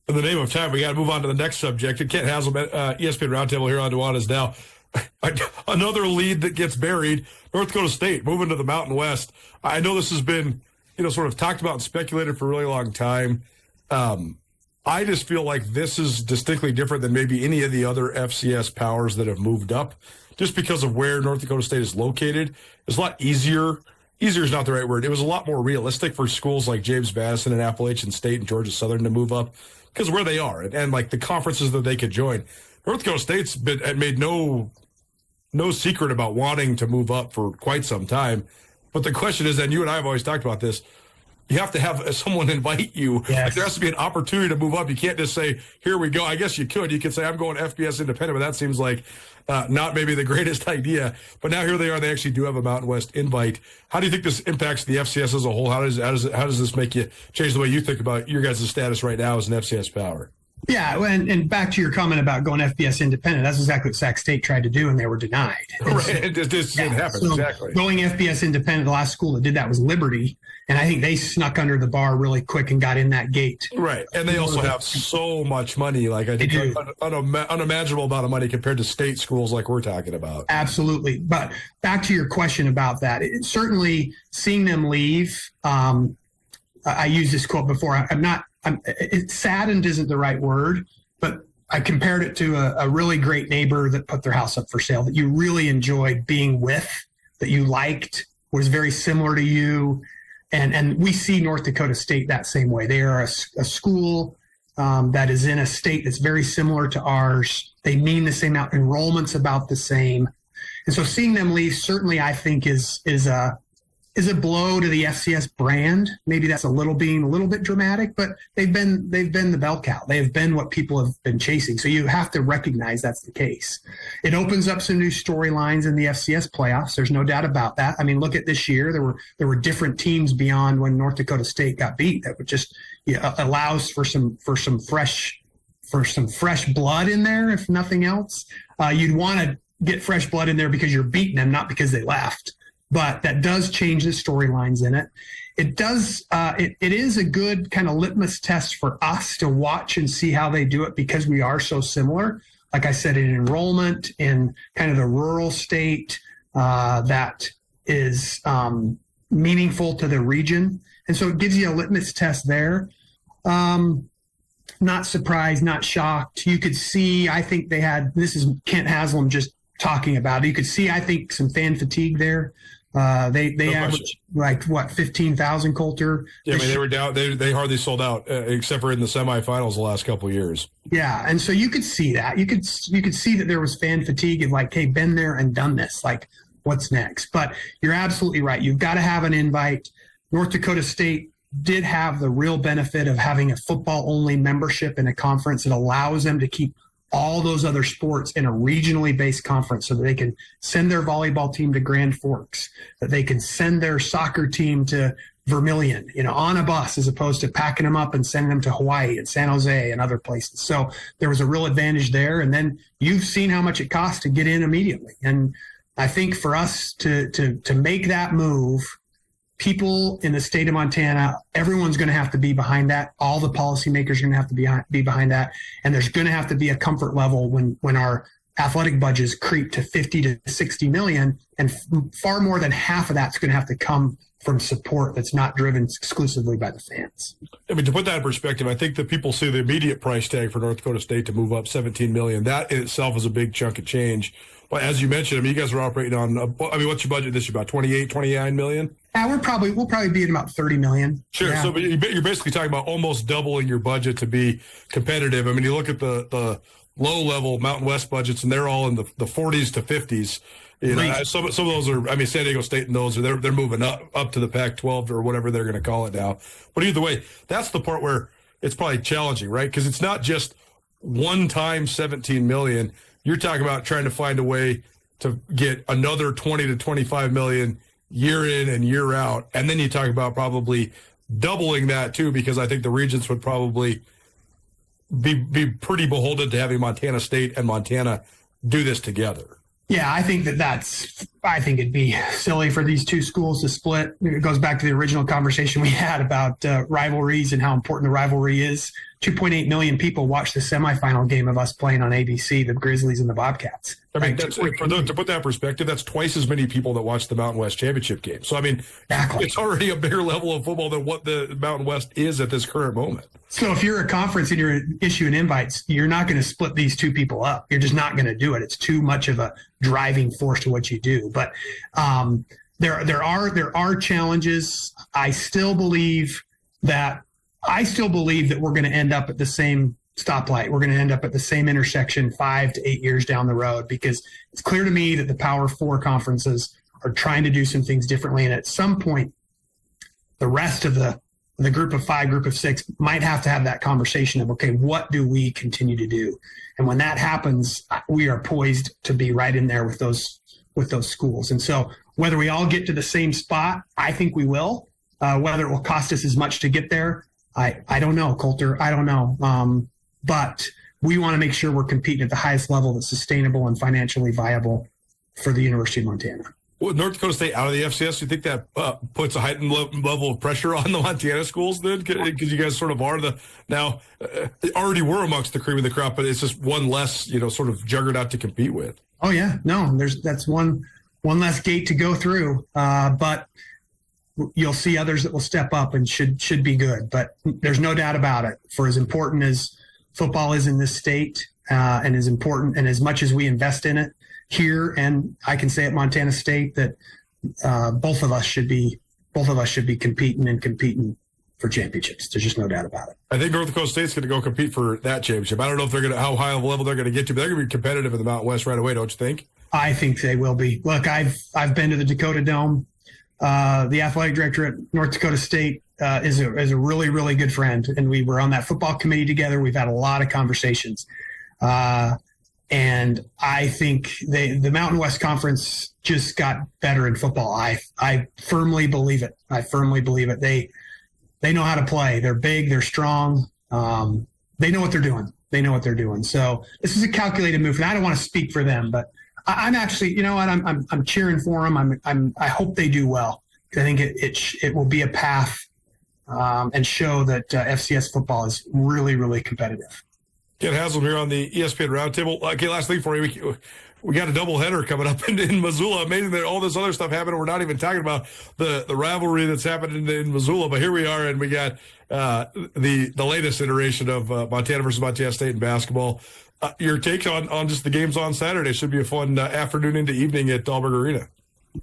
In the name of time, we got to move on to the next subject. Kent Haslam, ESPN Roundtable here on Nuanez Now. Another lead that gets buried. North Dakota State moving to the Mountain West. I know this has been, sort of talked about and speculated for a really long time. I just feel like this is distinctly different than maybe any of the other FCS powers that have moved up, just because of where North Dakota State is located. It's a lot easier. Easier is not the right word. It was a lot more realistic for schools like James Madison and Appalachian State and Georgia Southern to move up because where they are and like the conferences that they could join. North Dakota State's made no secret about wanting to move up for quite some time. But the question is, and you and I have always talked about this, you have to have someone invite you. Yes. Like there has to be an opportunity to move up. You can't just say, here we go. I guess you could. You could say, I'm going FBS independent, but that seems like not maybe the greatest idea. But now here they are. They actually do have a Mountain West invite. How do you think this impacts the FCS as a whole? How does this make you change the way you think about your guys' status right now as an FCS power? Yeah, and back to your comment about going FBS independent, that's exactly what Sac State tried to do, and they were denied. Right, it just didn't happen, so exactly. Going FBS independent, the last school that did that was Liberty, and I think they snuck under the bar really quick and got in that gate. Right, and they also have so much money, like I think unimaginable amount of money compared to state schools like we're talking about. Absolutely, but back to your question about that, certainly seeing them leave, I used this quote before, saddened isn't the right word, but I compared it to a really great neighbor that put their house up for sale that you really enjoyed being with, that you liked, was very similar to you. And we see North Dakota State that same way. They are a school that is in a state that's very similar to ours. They mean the same out. Enrollment's about the same. And so seeing them leave certainly I think is a blow to the FCS brand. Maybe that's being a little bit dramatic, but they've been the bell cow. They have been what people have been chasing. So you have to recognize that's the case. It opens up some new storylines in the FCS playoffs. There's no doubt about that. I mean, look at this year. There were different teams beyond when North Dakota State got beat. That would just allows for some fresh blood in there, if nothing else. You'd want to get fresh blood in there because you're beating them, not because they left. But that does change the storylines in it. It does. It is a good kind of litmus test for us to watch and see how they do it because we are so similar. like I said, in enrollment in kind of the rural state that is meaningful to the region. And so it gives you a litmus test there. Not surprised, not shocked. You could see, I think they had, this is Kent Haslam just talking about it. You could see, I think, some fan fatigue there. They averaged like what, 15,000, Coulter. Yeah, I mean, they were down. They hardly sold out, except for in the semifinals the last couple of years. Yeah, and so you could see that. You could see that there was fan fatigue and like, hey, been there and done this. Like, what's next? But you're absolutely right. You've got to have an invite. North Dakota State did have the real benefit of having a football-only membership in a conference that allows them to keep all those other sports in a regionally based conference so that they can send their volleyball team to Grand Forks, that they can send their soccer team to Vermilion, on a bus, as opposed to packing them up and sending them to Hawaii and San Jose and other places. So there was a real advantage there. And then you've seen how much it costs to get in immediately. And I think for us to make that move, people in the state of Montana, everyone's going to have to be behind that. All the policymakers are going to have to be behind that. And there's going to have to be a comfort level when our athletic budgets creep to 50 to 60 million. And far more than half of that's going to have to come from support that's not driven exclusively by the fans. I mean, to put that in perspective, I think that people see the immediate price tag for North Dakota State to move up $17 million. That in itself is a big chunk of change. But as you mentioned, I mean, you guys are operating on, what's your budget this year, about 28, 29 million? Yeah, we'll probably be at about 30 million. Sure. Yeah. So you're basically talking about almost doubling your budget to be competitive. I mean, you look at the low level Mountain West budgets, and they're all in the 40s to 50s. Some of those are, I mean, San Diego State and those they're moving up to the Pac-12 or whatever they're going to call it now. But either way, that's the part where it's probably challenging, right? Because it's not just one time 17 million. You're talking about trying to find a way to get another 20 to 25 million year in and year out. And then you talk about probably doubling that too, because I think the regents would probably be pretty beholden to having Montana State and Montana do this together. Yeah, I think I think it'd be silly for these two schools to split. It goes back to the original conversation we had about rivalries and how important the rivalry is. 2.8 million people watched the semifinal game of us playing on ABC, the Grizzlies and the Bobcats. I mean, to put that in perspective, that's twice as many people that watch the Mountain West Championship game. So, I mean, It's already a bigger level of football than what the Mountain West is at this current moment. So if you're a conference and you're issuing invites, you're not going to split these two people up. You're just not going to do it. It's too much of a driving force to what you do. But there are challenges. I still believe that we're going to end up at the same stoplight. We're going to end up at the same intersection 5 to 8 years down the road, because it's clear to me that the Power Four conferences are trying to do some things differently. And at some point, the rest of the group of 5, group of 6 might have to have that conversation of, okay, what do we continue to do? And when that happens, we are poised to be right in there with those schools. And so whether we all get to the same spot, I think we will. Whether it will cost us as much to get there, I don't know, Coulter. I don't know. But we want to make sure we're competing at the highest level that's sustainable and financially viable for the University of Montana. Well, North Dakota State out of the FCS, you think that puts a heightened level of pressure on the Montana schools then? Because you guys sort of are already were amongst the cream of the crop, but it's just one less, sort of juggernaut to compete with. Oh, yeah. No, that's one less gate to go through. But you'll see others that will step up and should be good. But there's no doubt about it. For as important as football is in this state, and as important and as much as we invest in it here, and I can say at Montana State that both of us should be competing for championships. There's just no doubt about it. I think North Dakota State's going to go compete for that championship. I don't know if how high of a level they're going to get to, but they're going to be competitive in the Mountain West right away, don't you think? I think they will be. Look, I've been to the Dakota Dome. The athletic director at North Dakota State is a really, really good friend, and we were on that football committee together. We've had a lot of conversations, and I think the Mountain West Conference just got better in football. I firmly believe it. They know how to play. They're big. They're strong. They know what they're doing. So this is a calculated move, and I don't want to speak for them, but I'm actually, I'm cheering for them. I hope they do well. I think it will be a path and show that FCS football is really, really competitive. Kent Haslam here on the ESPN Roundtable. Okay, last thing for you. We got a doubleheader coming up in Missoula. Amazing that all this other stuff happened. We're not even talking about the rivalry that's happened in Missoula, but here we are, and we got the latest iteration of Montana versus Montana State in basketball. Your take on just the games on Saturday. Should be a fun afternoon into evening at Dahlberg Arena.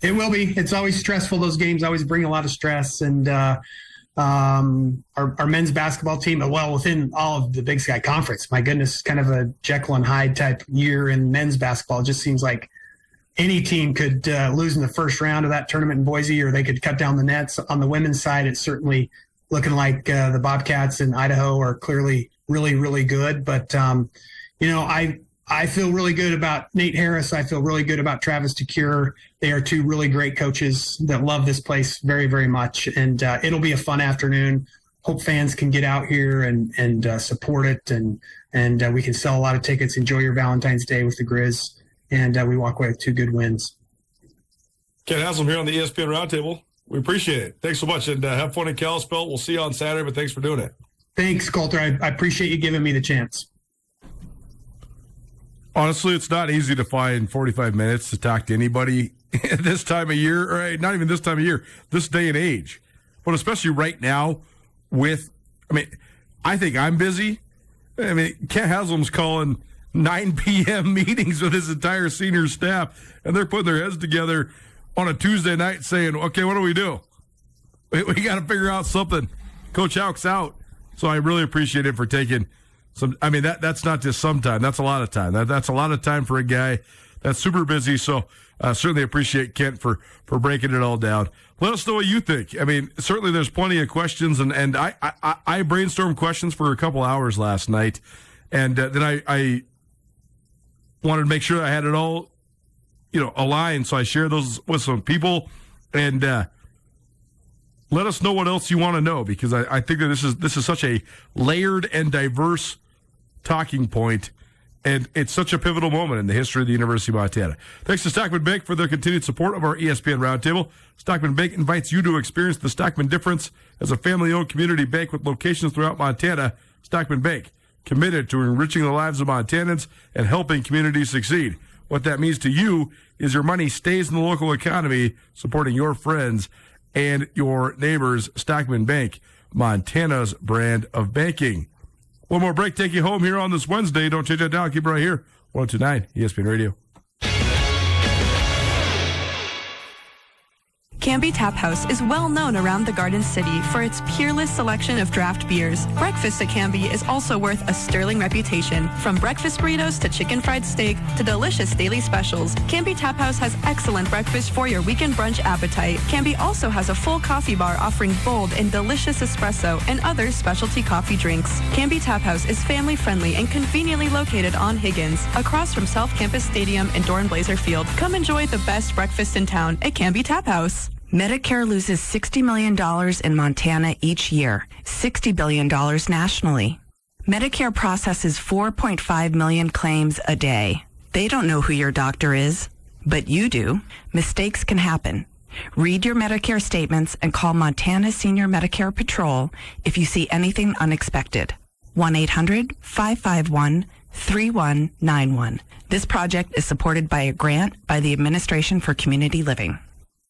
It will be. It's always stressful. Those games always bring a lot of stress, and our men's basketball team, well, within all of the Big Sky Conference, my goodness, kind of a Jekyll and Hyde type year in men's basketball. It just seems like any team could lose in the first round of that tournament in Boise, or they could cut down the nets. On the women's side, it's certainly looking like the Bobcats in Idaho are clearly really, really good. But, I feel really good about Nate Harris. I feel really good about Travis DeCure. They are two really great coaches that love this place very, very much. And it'll be a fun afternoon. Hope fans can get out here and support it. And we can sell a lot of tickets. Enjoy your Valentine's Day with the Grizz. And we walk away with 2 good wins. Kent Haslam here on the ESPN Roundtable. We appreciate it. Thanks so much. And have fun in Kalispell. We'll see you on Saturday, but thanks for doing it. Thanks, Coulter. I appreciate you giving me the chance. Honestly, it's not easy to find 45 minutes to talk to anybody at this time of year, or not even this time of year, this day and age. But especially right now I think I'm busy. Kent Haslam's calling 9 p.m. meetings with his entire senior staff, and they're putting their heads together on a Tuesday night saying, okay, what do we do? We got to figure out something. Coach Houck's out. So I really appreciate him for taking some. That's not just some time. That's a lot of time. That's a lot of time for a guy that's super busy. So certainly appreciate Kent for breaking it all down. Let us know what you think. Certainly there's plenty of questions, and I brainstormed questions for a couple hours last night, and then I wanted to make sure I had it all, aligned. So I shared those with some people, and let us know what else you want to know, because I think that this is such a layered and diverse talking point, and it's such a pivotal moment in the history of the University of Montana. Thanks to Stockman Bank for their continued support of our ESPN Roundtable. Stockman Bank invites you to experience the Stockman difference as a family-owned community bank with locations throughout Montana. Stockman Bank, committed to enriching the lives of Montanans and helping communities succeed. What that means to you is your money stays in the local economy, supporting your friends and your neighbors. Stockman Bank, Montana's brand of banking. One more break, take you home here on this Wednesday. Don't change that dial. Keep it right here. 102.9 ESPN Radio. Canby Tap House is well known around the Garden City for its peerless selection of draft beers. Breakfast at Canby is also worth a sterling reputation. From breakfast burritos to chicken fried steak to delicious daily specials, Canby Tap House has excellent breakfast for your weekend brunch appetite. Canby also has a full coffee bar offering bold and delicious espresso and other specialty coffee drinks. Canby Tap House is family friendly and conveniently located on Higgins, across from South Campus Stadium and Dorn Blazer Field. Come enjoy the best breakfast in town at Canby Tap House. Medicare loses $60 million in Montana each year, $60 billion nationally. Medicare processes 4.5 million claims a day. They don't know who your doctor is, but you do. Mistakes can happen. Read your Medicare statements and call Montana Senior Medicare Patrol if you see anything unexpected. 1-800-551-3191. This project is supported by a grant by the Administration for Community Living.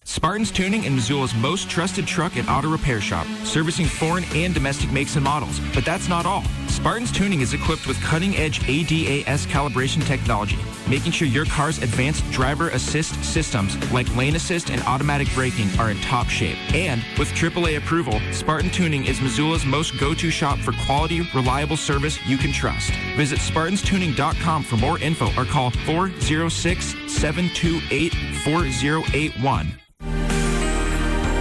Spartan's Tuning is Missoula's most trusted truck and auto repair shop, servicing foreign and domestic makes and models. But that's not all. Spartan's Tuning is equipped with cutting-edge ADAS calibration technology, making sure your car's advanced driver assist systems like lane assist and automatic braking are in top shape. And with AAA approval, Spartan Tuning is Missoula's most go-to shop for quality, reliable service you can trust. Visit SpartansTuning.com for more info or call 406-728-4081.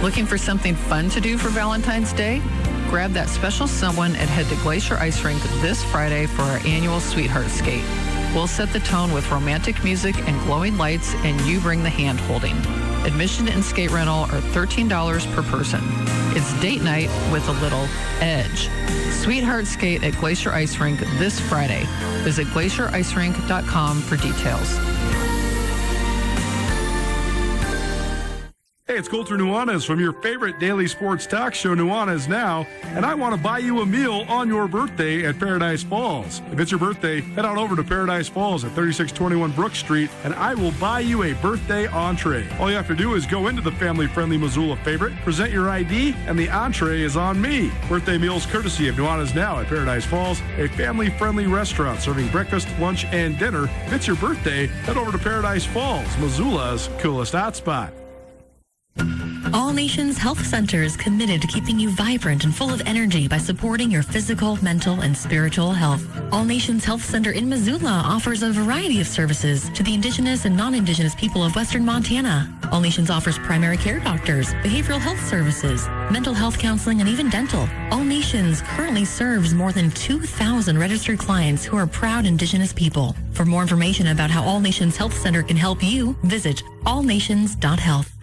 Looking for something fun to do for Valentine's Day? Grab that special someone and head to Glacier Ice Rink this Friday for our annual Sweetheart Skate. We'll set the tone with romantic music and glowing lights, and you bring the hand holding. Admission and skate rental are $13 per person. It's date night with a little edge. Sweetheart Skate at Glacier Ice Rink this Friday. Visit glacierIcerink.com for details. Hey, it's Colter Nuanez from your favorite daily sports talk show, Nuanez Now, and I want to buy you a meal on your birthday at Paradise Falls. If it's your birthday, head on over to Paradise Falls at 3621 Brook Street, and I will buy you a birthday entree. All you have to do is go into the family-friendly Missoula favorite, present your ID, and the entree is on me. Birthday meals courtesy of Nuanez Now at Paradise Falls, a family-friendly restaurant serving breakfast, lunch, and dinner. If it's your birthday, head over to Paradise Falls, Missoula's coolest hotspot. All Nations Health Center is committed to keeping you vibrant and full of energy by supporting your physical, mental, and spiritual health. All Nations Health Center in Missoula offers a variety of services to the Indigenous and non-Indigenous people of Western Montana. All Nations offers primary care doctors, behavioral health services, mental health counseling, and even dental. All Nations currently serves more than 2,000 registered clients who are proud Indigenous people. For more information about how All Nations Health Center can help you, visit allnations.health.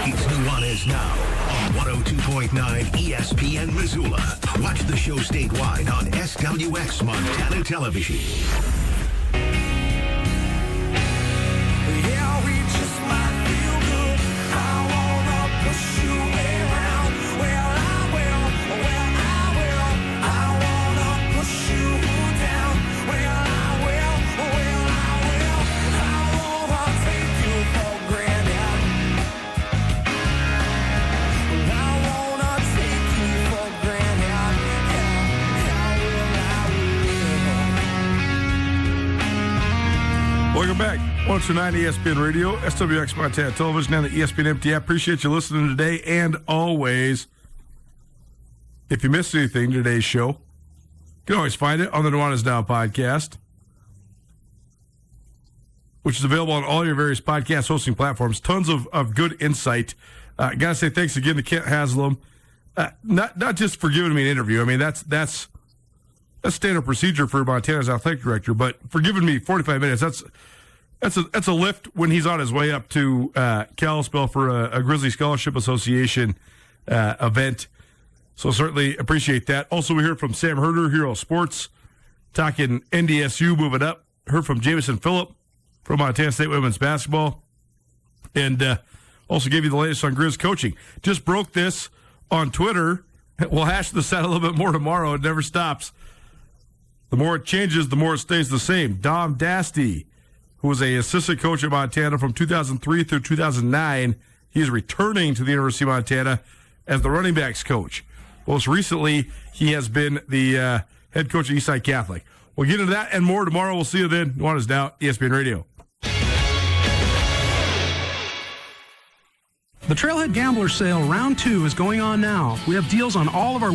It's Nuanez Now on 102.9 ESPN Missoula. Watch the show statewide on SWX Montana Television. Yeah, we just might feel good. I wanna push you around. Well, I will. I wanna push you down. Well, I will. I wanna take you for granted. Welcome back. 109 ESPN Radio, SWX Montana Television, and the ESPN MT app. Appreciate you listening today and always. If you missed anything today's show, you can always find it on the Nuanez Now podcast, which is available on all your various podcast hosting platforms. Tons of good insight. Gotta say thanks again to Kent Haslam. Not just for giving me an interview. I mean, that's standard procedure for Montana's athletic director, but for giving me 45 minutes, that's a lift when he's on his way up to Kalispell for a Grizzly Scholarship Association event. So certainly appreciate that. Also, we heard from Sam Herder, Hero Sports, talking NDSU moving up. Heard from Jamison Phillip from Montana State Women's Basketball. And also gave you the latest on Grizz coaching. Just broke this on Twitter. We'll hash this out a little bit more tomorrow. It never stops. The more it changes, the more it stays the same. Dom Dasty, who was an assistant coach at Montana from 2003 through 2009, he is returning to the University of Montana as the running backs coach. Most recently, he has been the head coach at Eastside Catholic. We'll get into that and more tomorrow. We'll see you then. Nuanez Now, ESPN Radio. The Trailhead Gambler Sale Round 2 is going on now. We have deals on all of our